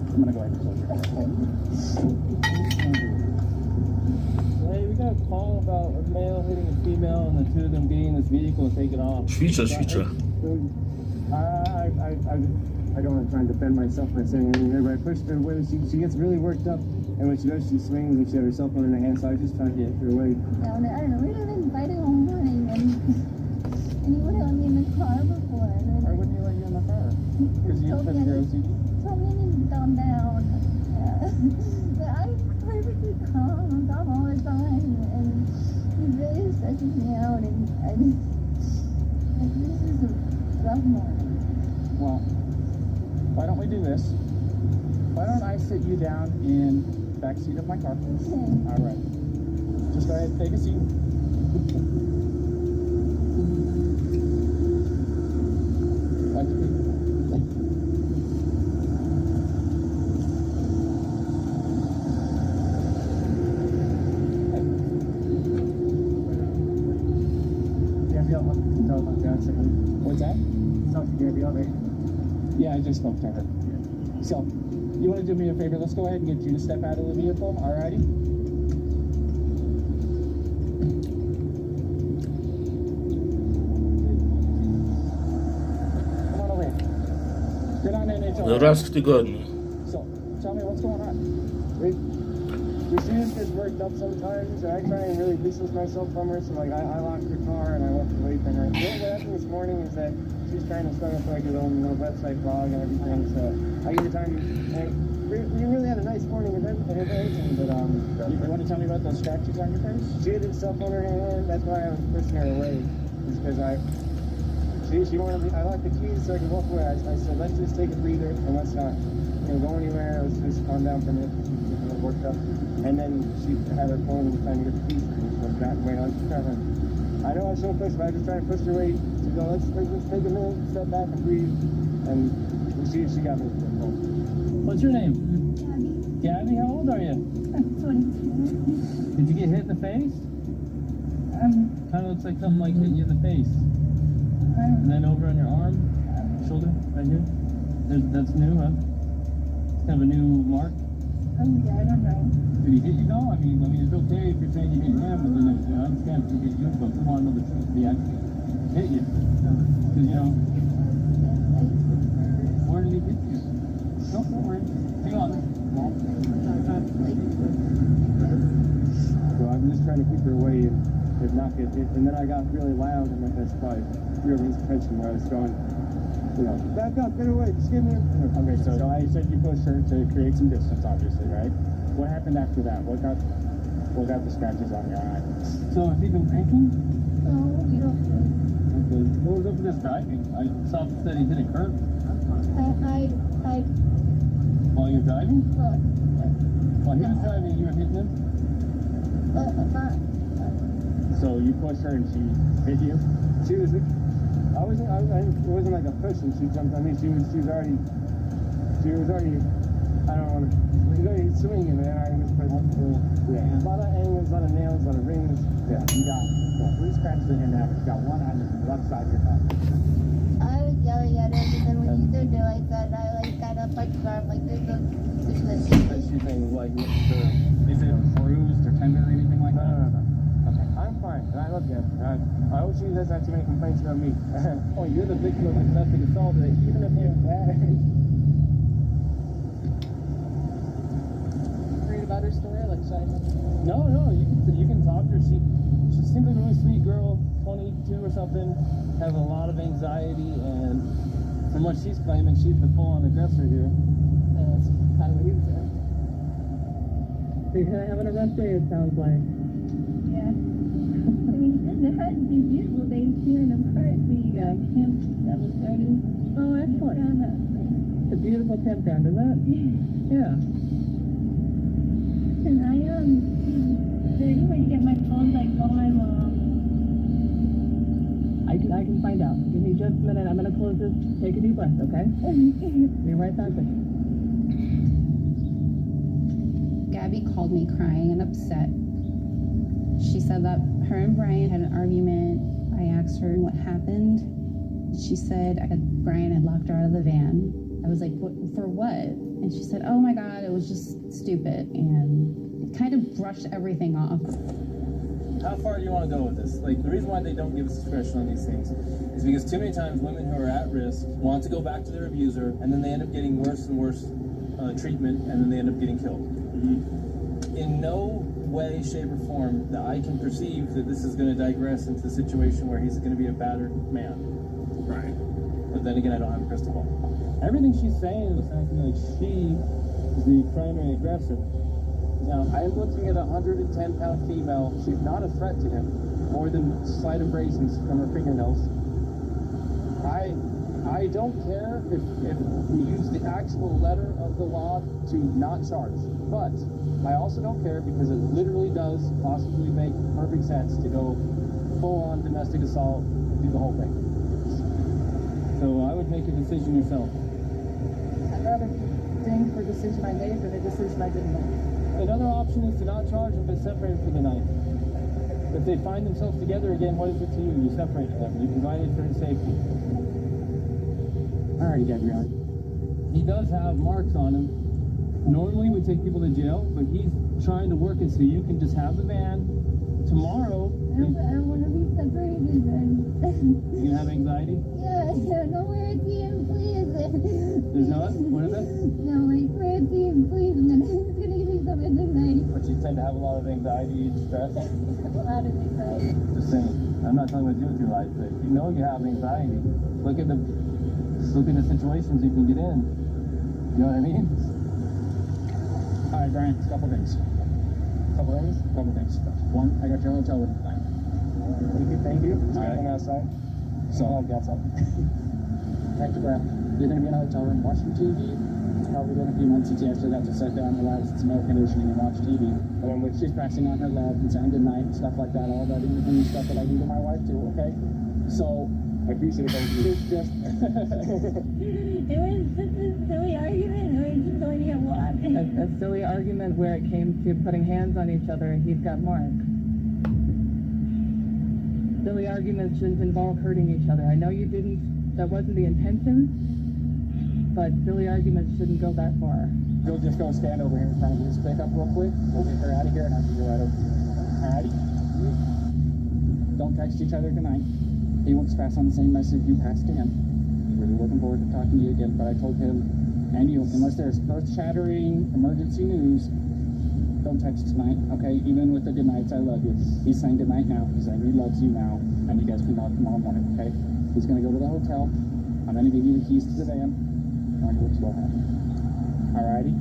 I'm going to go ahead and close your door. Hey, we got a call about a male hitting a female and the two of them getting in this vehicle and taking off. Ćwiczę. I don't want to try and defend myself by saying anything here, but I pushed her away. She gets really worked up, and when she does, she swings and she had her cell phone in her hand, so I was just trying to get her away. No, I don't know. We've been fighting all morning, and you wouldn't let me in the car before. Why wouldn't you let you in the car? Because you have your OCD? Told me I need to calm down. But I'm perfectly calm. I'm calm all the time, and he really stresses me out, and this is a rough morning. Well, why don't we do this? Why don't I sit you down in the back seat of my car? All right. Just go ahead and take a seat. What's that? Yeah, I just spoke to her. So, you want to do me a favor? Let's go ahead and get you to step out of the vehicle, alrighty? Come on over here. Get on in, HR. Raz w tygodniu. So, tell me what's going on. She just gets worked up sometimes, and I try and really distance myself from her, so like I locked her car and I walked away from her. What happened this morning is that she's trying to start up like her own little website blog and everything, so I give her time. We really had a nice morning event, but you want to tell me about those scratches on your face? She had her cell phone in her hand, that's why I was pushing her away, is because she wanted me, I locked the keys so I could walk away. I said, let's just take a breather and let's not go anywhere, let's just calm down from it, worked up. And then she had her phone and trying to get the keys from that way. I know I shouldn't push, but I just trying to push her away to go, let's take a minute, step back and breathe. And she got me to the phone. What's your name? Gabby. Gabby, how old are you? I'm 22. Did you get hit in the face? Kind of looks like something like hit you in the face. And then over on your arm, shoulder, right here. That's new, huh? It's kind of a new mark. I don't know. Did he hit you though? I mean, it's okay if you're saying you hit him, but then I understand if he hit you, but we want to know the truth. He actually hit you. Because, where did he hit you? No, don't worry. Hang on. So I'm just trying to keep her away and not get hit. And then I got really loud and like that's probably really attention where I was going. Back up, get away, just give me a... Okay, so I said you pushed her to create some distance, obviously, right? What happened after that? What got the scratches on your eye? So, has he been drinking? No, you don't. Okay. What was up with this driving? I saw that he hit a curb. I While you're driving? Look. While he was driving, you were hitting him? So you pushed her and she hit you? She was... it wasn't like a push and she jumped on me. She was already, I don't want to, she was already swinging and I was put up for, yeah. A lot of angles, a lot of nails, a lot of rings. Yeah, you got 3 scratches in your neck. You got 1 on the left side of your neck. I was yelling at her, but then when she started doing like that, I got up my scarf like this. Anything like, is it bruised or tender or anything like that? No. Okay, I'm fine. And I love you. I hope she doesn't have too many complaints about me. Oh, you're the victim of domestic assault, even if you're Read about her story, like should I? No, you can talk to her. She seems like a really sweet girl, 22 or something, has a lot of anxiety, and from what she's claiming, she's the full-on aggressor here. That's kind of what he was saying. You're gonna have an arrest day, it sounds like. Yeah. I mean, there had to be beautiful days here in the park. The camp that was starting. Oh, excellent. It's a beautiful campground, isn't it? Yeah. And I, there's any way to get my phone, like, call my mom. I can find out. Give me just a minute. I'm gonna close this. Take a deep breath, okay? Be right back with you. Gabby called me crying and upset. She said that her and Brian had an argument. I asked her what happened. She said Brian had locked her out of the van. I was like, for what? And she said, oh my God, it was just stupid. And it kind of brushed everything off. How far do you want to go with this? Like, the reason why they don't give us discretion on these things is because too many times women who are at risk want to go back to their abuser, and then they end up getting worse and worse treatment, and then they end up getting killed. In no way, shape, or form that I can perceive that this is going to digress into a situation where he's going to be a battered man. Right. But then again, I don't have a crystal ball. Everything she's saying is acting like she is the primary aggressor. Now, I am looking at a 110-pound female. She's not a threat to him, more than slight abrasions from her fingernails. I don't care if we use the actual letter of the law to not charge, but I also don't care because it literally does possibly make perfect sense to go full-on domestic assault and do the whole thing. So I would make a decision yourself. I'd rather think for a decision I made than a decision I didn't make. Another option is to not charge them but separate for the night. If they find themselves together again, what is it to you? You separate them. You provided for his safety. Alrighty, Gabrielle. He does have marks on him. Normally we take people to jail, but he's trying to work it so you can just have the van. Tomorrow... I don't want to be separated then. You have anxiety? Yeah, I don't know where it's him, please. There's no what? What is it? No, like, where it's him, please, and then it's going to give me so much anxiety. But you tend to have a lot of anxiety and stress? I have a lot of anxiety. Just saying. I'm not talking about you with your life, but if you know you have anxiety, look at the situations you can get in. You know what I mean? Alright, Brian, a couple things. Couple things. One, I got your hotel room tonight. Thank you. Alright. Outside. So I'll get outside. Thank you, Brian. You're gonna be in a hotel room watching TV. It's probably been a few months since you actually got to sit down, relax, some air conditioning, and watch TV. And then when she's practicing on her love and saying goodnight and stuff like that, all that evening stuff that I do to my wife too, okay? So I appreciate it. It's just It was just a silly argument, or just going to get what? A silly argument where it came to putting hands on each other and he's got marks. Silly arguments shouldn't involve hurting each other. I know you didn't, that wasn't the intention, but silly arguments shouldn't go that far. You'll just go stand over here and try and just pick up real quick. We'll get her out of here and I'll be right over here. Alrighty? Don't text each other tonight. He wants to pass on the same message you passed to him. He's really looking forward to talking to you again, but I told him and you, unless there's earth-shattering emergency news, don't text tonight, okay? Even with the good nights, I love you. He's saying good night now. He's saying he loves you now, and you guys can talk tomorrow morning, okay? He's gonna go to the hotel. I'm gonna give you the keys to the van. Tell me what's going on. Alrighty?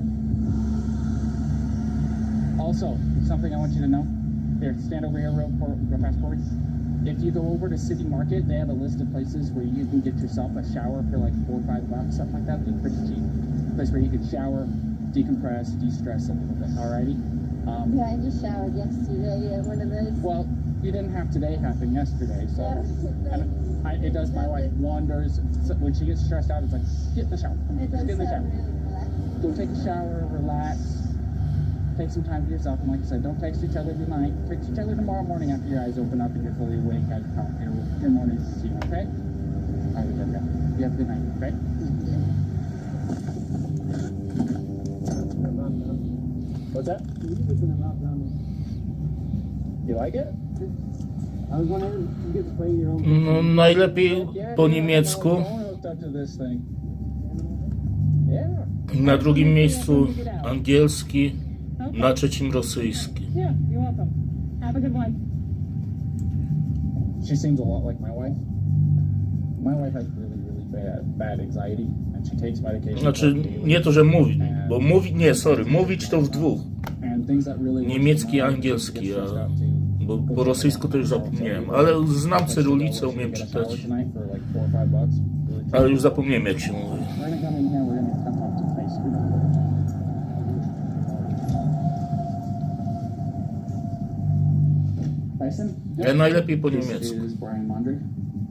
Also, something I want you to know. Here, stand over here real fast, Corey. If you go over to City Market, they have a list of places where you can get yourself a shower for like $4 or $5, something like that. They're pretty cheap. A place where you can shower, decompress, de-stress a little bit. Alrighty? Yeah, I just showered yesterday at one of those. Well, you didn't have today happen yesterday, so. Yeah. And it does my wife wonders. When she gets stressed out, it's like, get in the shower. Come on, It just does get in the shower. sound really relaxing. Go take a shower, relax. Take some time for yourself, and like I said, don't text each other tonight. Text each other tomorrow morning after your eyes open up and you're fully awake as you talk here with your morning routine, okay? All right, Rebecca. You have a good night, okay? What's that? You like it? I was wondering if you get to play your own. No, najlepiej po niemiecku. Na drugim miejscu angielski, na trzecim rosyjski. Yeah, you're welcome. Have a good one. She seems a lot like my wife. My wife has really bad anxiety, and she takes medication. Znaczy, nie to, że mówi, bo mówić to w dwóch. Niemiecki i angielski, bo po rosyjsku to już zapomniałem, ale znam cyrylicę, umiem czytać. Ale już zapomniałem, jak się mówi. Tyson? Ja najlepiej po This niemiecku. is Brian Laundrie.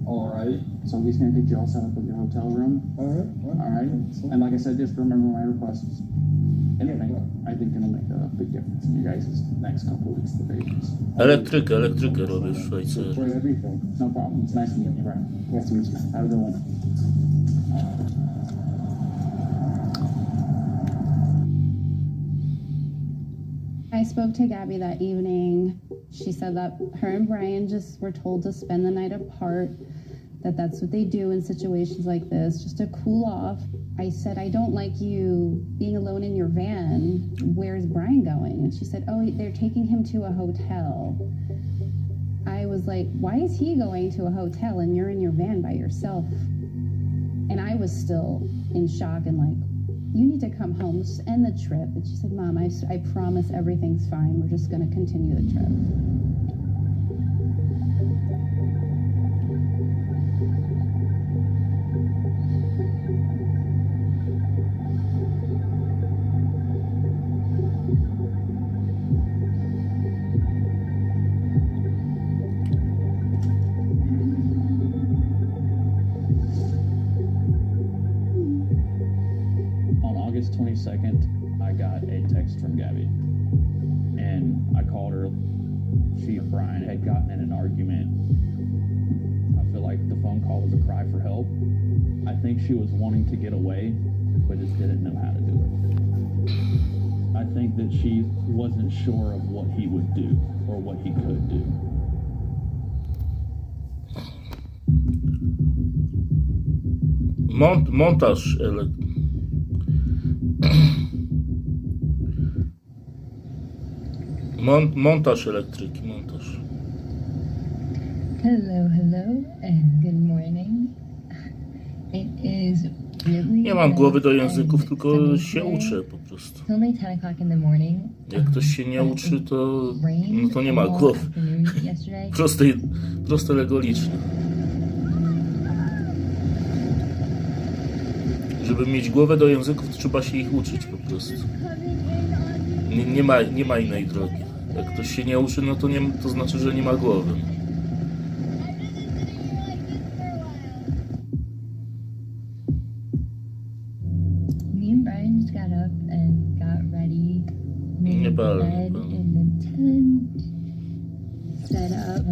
All right. So he's gonna get you all set up with your hotel room. All right. All right. And like I said, just remember my requests. Anything, I think it'll make a big difference in you guys' next couple weeks of vacations. Elektrykę robię w Szwajcarii. For everything. No problem. It's nice to meet you, Brian. Nice to meet you. Have a good one. I spoke to Gabby that evening. She said that her and Brian just were told to spend the night apart, that's what they do in situations like this, just to cool off. I said, I don't like you being alone in your van. Where's Brian going? And she said, oh, they're taking him to a hotel. I was like, why is he going to a hotel and you're in your van by yourself? And I was still in shock and like, you need to come home, just end the trip. And she said, Mom, I promise everything's fine. We're just going to continue the trip. August 22nd, I got a text from Gabby, and I called her. She and Brian had gotten in an argument. I feel like the phone call was a cry for help. I think she was wanting to get away, but just didn't know how to do it. I think that she wasn't sure of what he would do or what he could do. Montaż montaż elektryki, montaż. Hello, and good morning. It is really Nie mam głowy do języków, tylko się uczę po prostu. It's only 10 o'clock in the morning. Jak ktoś się nie uczy, to, no to nie ma głowy. Proste legoliczne. Żeby mieć głowę do języków, to trzeba się ich uczyć po prostu. Nie ma innej drogi. Jak ktoś się nie uczy, no to znaczy, że nie ma głowy. Me and Brian just got up and got ready. Nie palę. In the tent. Set up.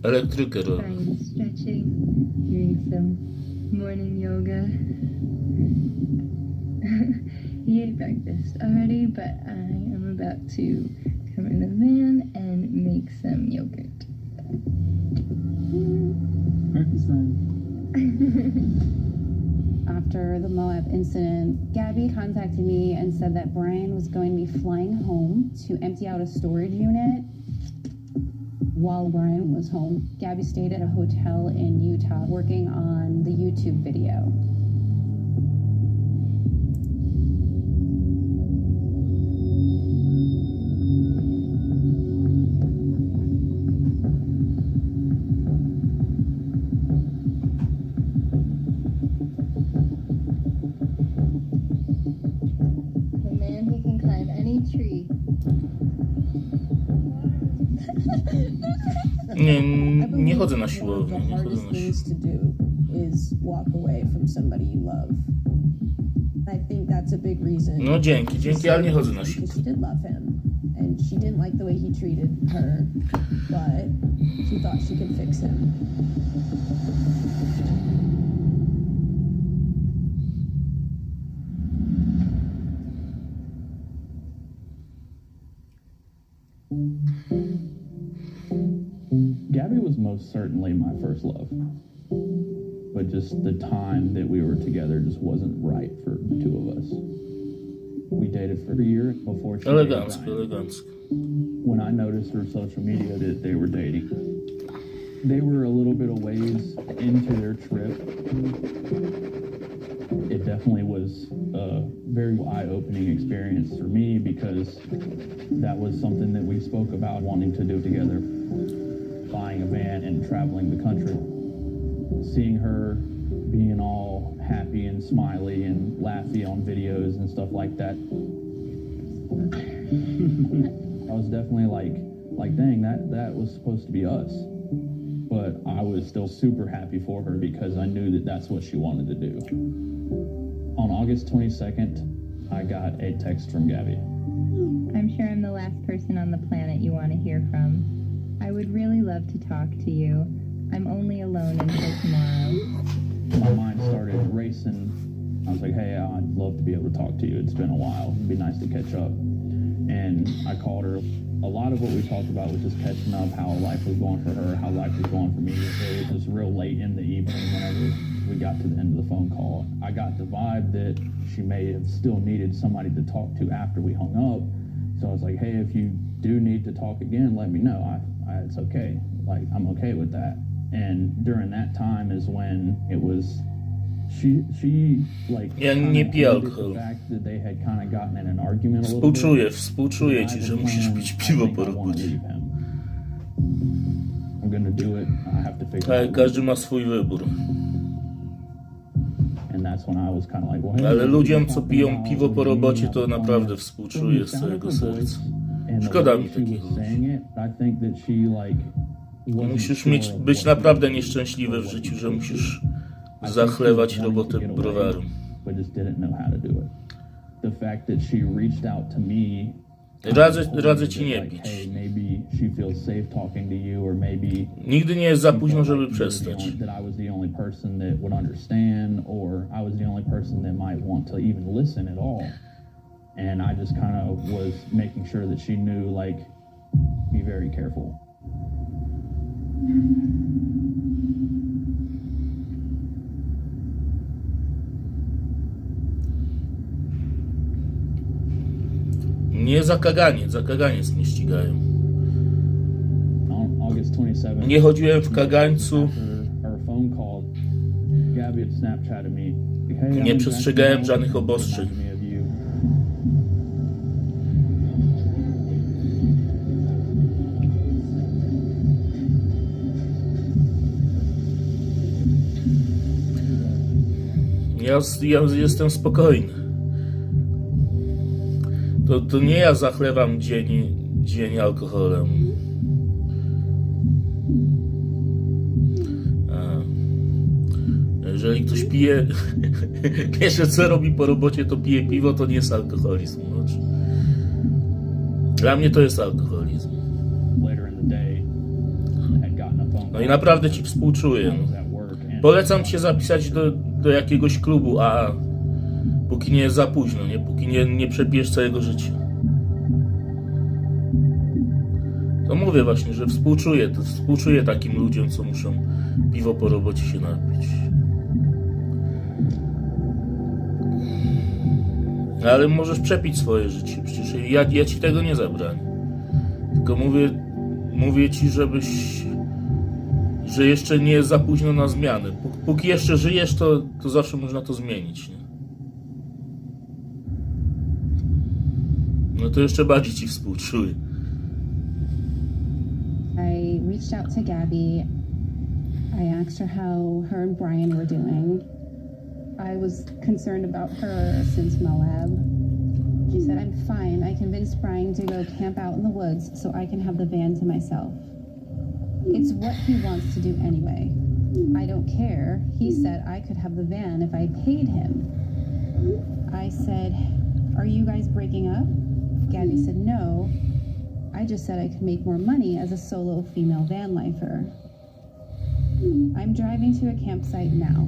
Elektrykę robię. Brian stretching, doing some morning yoga. He ate breakfast already, but I am about to come in the van and make some yogurt. After the Moab incident, Gabby contacted me and said that Brian was going to be flying home to empty out a storage unit. While Brian was home, Gabby stayed at a hotel in Utah working on the YouTube video. The man who can climb any tree. Nie chodzę na siłownię. The hardest things to do is walk away from somebody you love. I think that's a big reason. No dzięki, ale nie chodzę na siłownię. She did love him, and she didn't like the way he treated her, but she thought she could fix him. Gabby was most certainly my first love, but just the time that we were together just wasn't right for the two of us. We dated for a year before she dated Brian. When I noticed through social media that they were dating, they were a little bit of ways into their trip. It definitely was a very eye-opening experience for me because that was something that we spoke about wanting to do together. Buying a van and traveling the country. Seeing her being all happy and smiley and laughy on videos and stuff like that. I was definitely like dang, that was supposed to be us. But but I was still super happy for her because I knew that that's what she wanted to do. On August 22nd, I got a text from Gabby. I'm sure I'm the last person on the planet you want to hear from. I would really love to talk to you. I'm only alone until tomorrow. My mind started racing. I was like, hey, I'd love to be able to talk to you. It's been a while. It'd be nice to catch up. And I called her. A lot of what we talked about was just catching up, how life was going for her, how life was going for me. It was just real late in the evening whenever we got to the end of the phone call. I got the vibe that she may have still needed somebody to talk to after we hung up. So I was like, hey, if you do need to talk again, let me know. It's okay. Like, I'm okay with that. And during that time is when it was, she like, Ja nie piję the alkoholu. fact that they had kind of gotten in an argument a little bit. Współczuję ci, że musisz pić piwo po robocie. I'm gonna do it. I have to figure Ale out. każdy ma swój wybór. And that's when I was kind of like, well, hey, Ale ludziom, co piją piwo po robocie, to naprawdę współczuję z całego serca. Szkoda mi takich ludzi. I think that she like Musisz być naprawdę nieszczęśliwy w życiu, że musisz zachlewać robotę browarem. but just didn't know how to do it. The fact that she reached out to me. Radzę ci nie pić. Hey, maybe she feels safe talking to you, or maybe Nigdy nie jest za późno, żeby przestać. that I was the only person that would understand, or I was the only person that might want to even listen at all. And I just kind of was making sure that she knew, like, be very careful. Nie za kaganiec mnie ścigają. On August 27th, Nie chodziłem w kagańcu. our phone call, Gabby had Snapchatted me. Like, hey, Nie I'm przestrzegałem back żadnych now. obostrzeń. Reminded me of you. Ja jestem spokojny. To nie ja zachlewam dzień alkoholem. Jeżeli ktoś pije, pierwsze co robi po robocie, to pije piwo, to nie jest alkoholizm. Dla mnie to jest alkoholizm. No i naprawdę ci współczuję. Polecam ci się zapisać do jakiegoś klubu AA, póki nie jest za późno, nie? Póki nie przepijesz całego życia. To mówię właśnie, że współczuję takim ludziom, co muszą piwo po robocie się napić. Ale możesz przepić swoje życie, przecież ja ci tego nie zabranię. Tylko mówię ci, że jeszcze nie jest za późno na zmianę. Póki jeszcze żyjesz, to zawsze można to zmienić, nie? No to jeszcze bardziej ci współczuję. I reached out to Gabby. I asked her how her and Brian were doing. I was concerned about her since Moab. She said, I'm fine. I convinced Brian to go camp out in the woods so I can have the van to myself. It's what he wants to do anyway. I don't care. He said I could have the van if I paid him. I said, are you guys breaking up? Gabby said, no. I just said I could make more money as a solo female van lifer. I'm driving to a campsite now.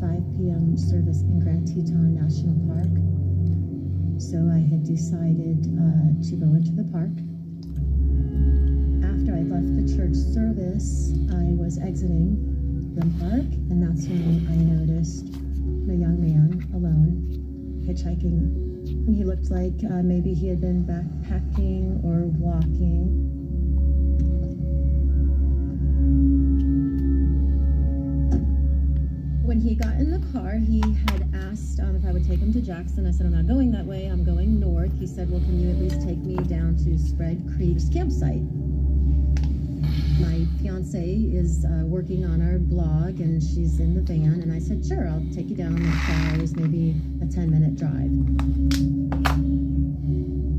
5 p.m. service in Grand Teton National Park. So I had decided to go into the park. After I left the church service, I was exiting the park, and that's when I noticed a young man alone hitchhiking. He looked like maybe he had been backpacking or walking. When he got in the car, he had asked if I would take him to Jackson. I said, I'm not going that way, I'm going north. He said, well, can you at least take me down to Spread Creek's campsite? My fiance is working on our blog, and she's in the van, and I said, sure, I'll take you down. It was maybe a 10-minute drive.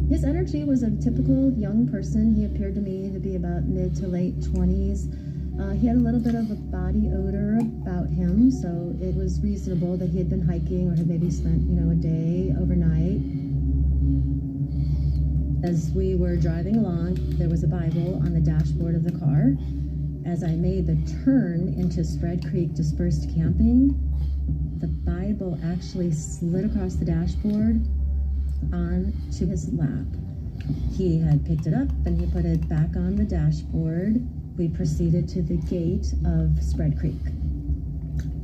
His energy was a typical young person. He appeared to me to be about mid to late 20s. He had a little bit of a body odor about him, so it was reasonable that he had been hiking or had maybe spent, a day overnight. As we were driving along, there was a Bible on the dashboard of the car. As I made the turn into Spread Creek Dispersed Camping, the Bible actually slid across the dashboard onto his lap. He had picked it up and he put it back on the dashboard. We proceeded to the gate of Spread Creek.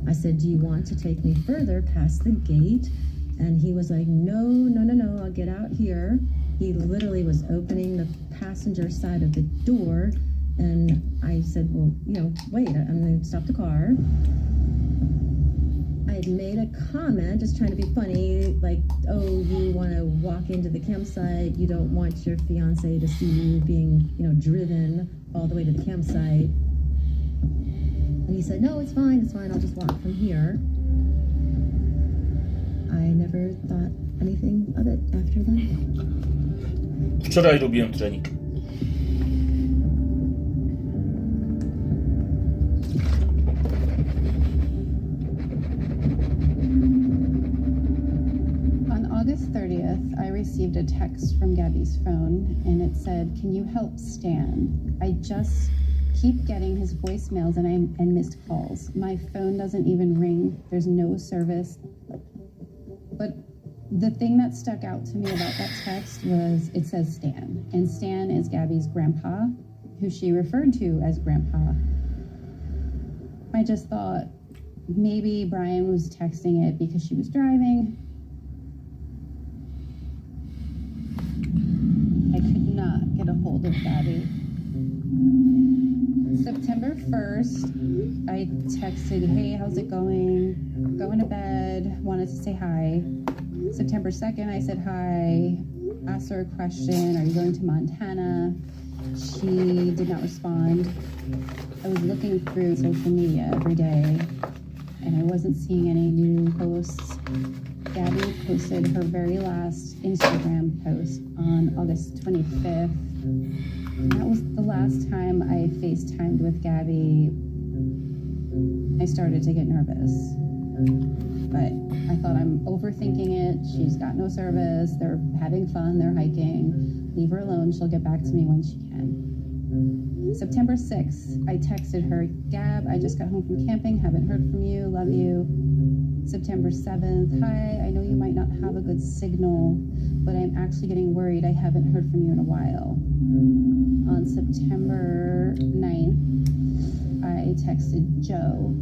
I said, do you want to take me further past the gate? And he was like, no, I'll get out here. He literally was opening the passenger side of the door. And I said, well, wait, I'm going to stop the car. I had made a comment, just trying to be funny, like, oh, you want to walk into the campsite. You don't want your fiance to see you being, driven all the way to the campsite. And he said, no, it's fine, I'll just walk from here. I never thought anything of it after that. Wczoraj robiłem trening. On August 30th, I received a text from Gabby's phone, and it said, can you help Stan? I just keep getting his voicemails and missed calls. My phone doesn't even ring. There's no service. But the thing that stuck out to me about that text was it says Stan. And Stan is Gabby's grandpa, who she referred to as grandpa. I just thought maybe Brian was texting it because she was driving. I could not get a hold of Gabby. September 1st, I texted, hey, how's it going? Going to bed, wanted to say hi. September 2nd, I said hi, asked her a question, are you going to Montana? She did not respond. I was looking through social media every day, and I wasn't seeing any new posts. Gabby posted her very last Instagram post on August 25th. And that was the last time I FaceTimed with Gabby. I started to get nervous. But I thought, I'm overthinking it. She's got no service. They're having fun. They're hiking. Leave her alone. She'll get back to me when she can. September 6th, I texted her, Gab, I just got home from camping. Haven't heard from you. Love you. September 7th, hi, I know you might not have a good signal, but I'm actually getting worried. I haven't heard from you in a while. On September 9th, I texted Joe.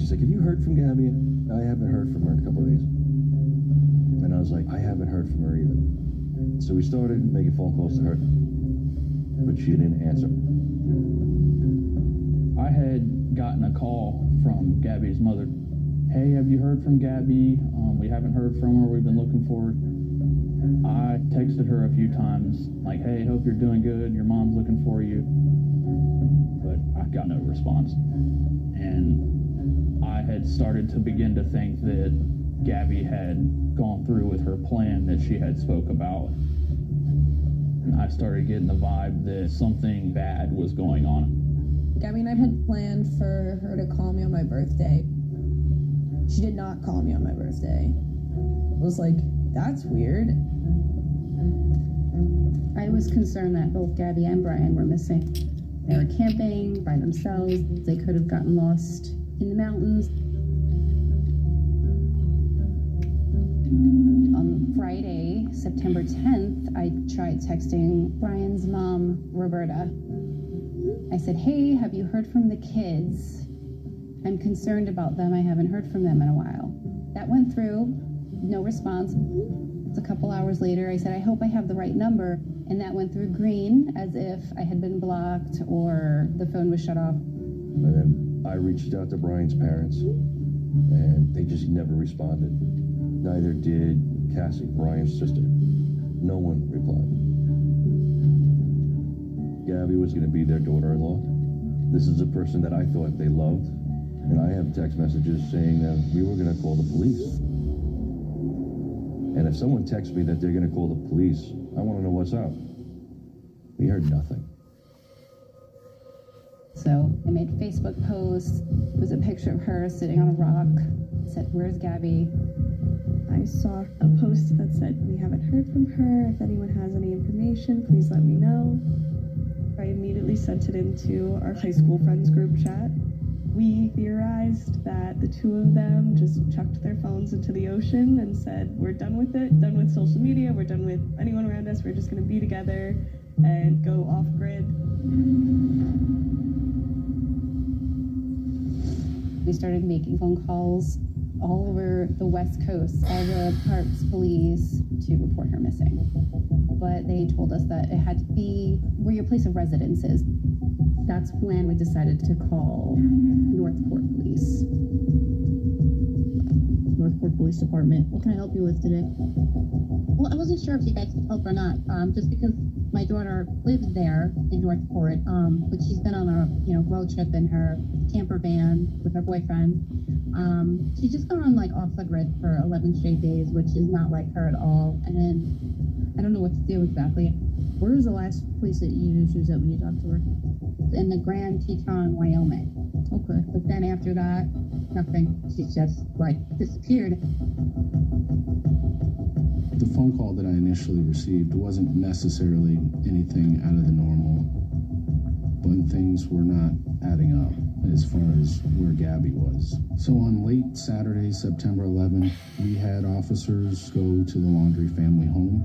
She's like, have you heard from Gabby? I haven't heard from her in a couple of days. And I was like, I haven't heard from her either. So we started making phone calls to her, but she didn't answer. I had gotten a call from Gabby's mother. Hey, have you heard from Gabby? We haven't heard from her. We've been looking for her. I texted her a few times, like, hey, hope you're doing good. Your mom's looking for you. But I got no response. And I had started to begin to think that Gabby had gone through with her plan that she had spoke about. And I started getting the vibe that something bad was going on. Gabby and I had planned for her to call me on my birthday. She did not call me on my birthday. I was like, that's weird. I was concerned that both Gabby and Brian were missing. They were camping by themselves. They could have gotten lost in the mountains. Friday, September 10th, I tried texting Brian's mom, Roberta. I said, hey, have you heard from the kids? I'm concerned about them. I haven't heard from them in a while. That went through, no response. A couple hours later, I said, I hope I have the right number. And that went through green, as if I had been blocked or the phone was shut off. And then I reached out to Brian's parents, and they just never responded. Neither did Cassie, Brian's sister. No one replied. Gabby was going to be their daughter-in-law. This is a person that I thought they loved, and I have text messages saying that we were going to call the police. And if someone texts me that they're going to call the police, I want to know what's up. We heard nothing. So I made Facebook posts. It was a picture of her sitting on a rock. It said, where's Gabby? I saw a post that said, we haven't heard from her. If anyone has any information, please let me know. I immediately sent it into our high school friends group chat. We theorized that the two of them just chucked their phones into the ocean and said, we're done with it, done with social media, we're done with anyone around us, we're just going to be together and go off-grid. We started making phone calls all over the West Coast, all the parks police, to report her missing. But they told us that it had to be where your place of residence is. That's when we decided to call Northport Police. Northport Police Department. What can I help you with today? Well, I wasn't sure if you guys could help or not, just because my daughter lives there in Northport, but she's been on a road trip in her camper van with her boyfriend. She's just gone like off the grid for 11 straight days, which is not like her at all. And then I don't know what to do exactly. Where was the last place that you knew she was at when you talked to her? In the Grand Teton, Wyoming. Okay. But then after that, nothing. She's just like disappeared. The phone call that I initially received wasn't necessarily anything out of the normal, but things were not adding up as far as where Gabby was. So on late Saturday, September 11th, we had officers go to the Laundrie family home.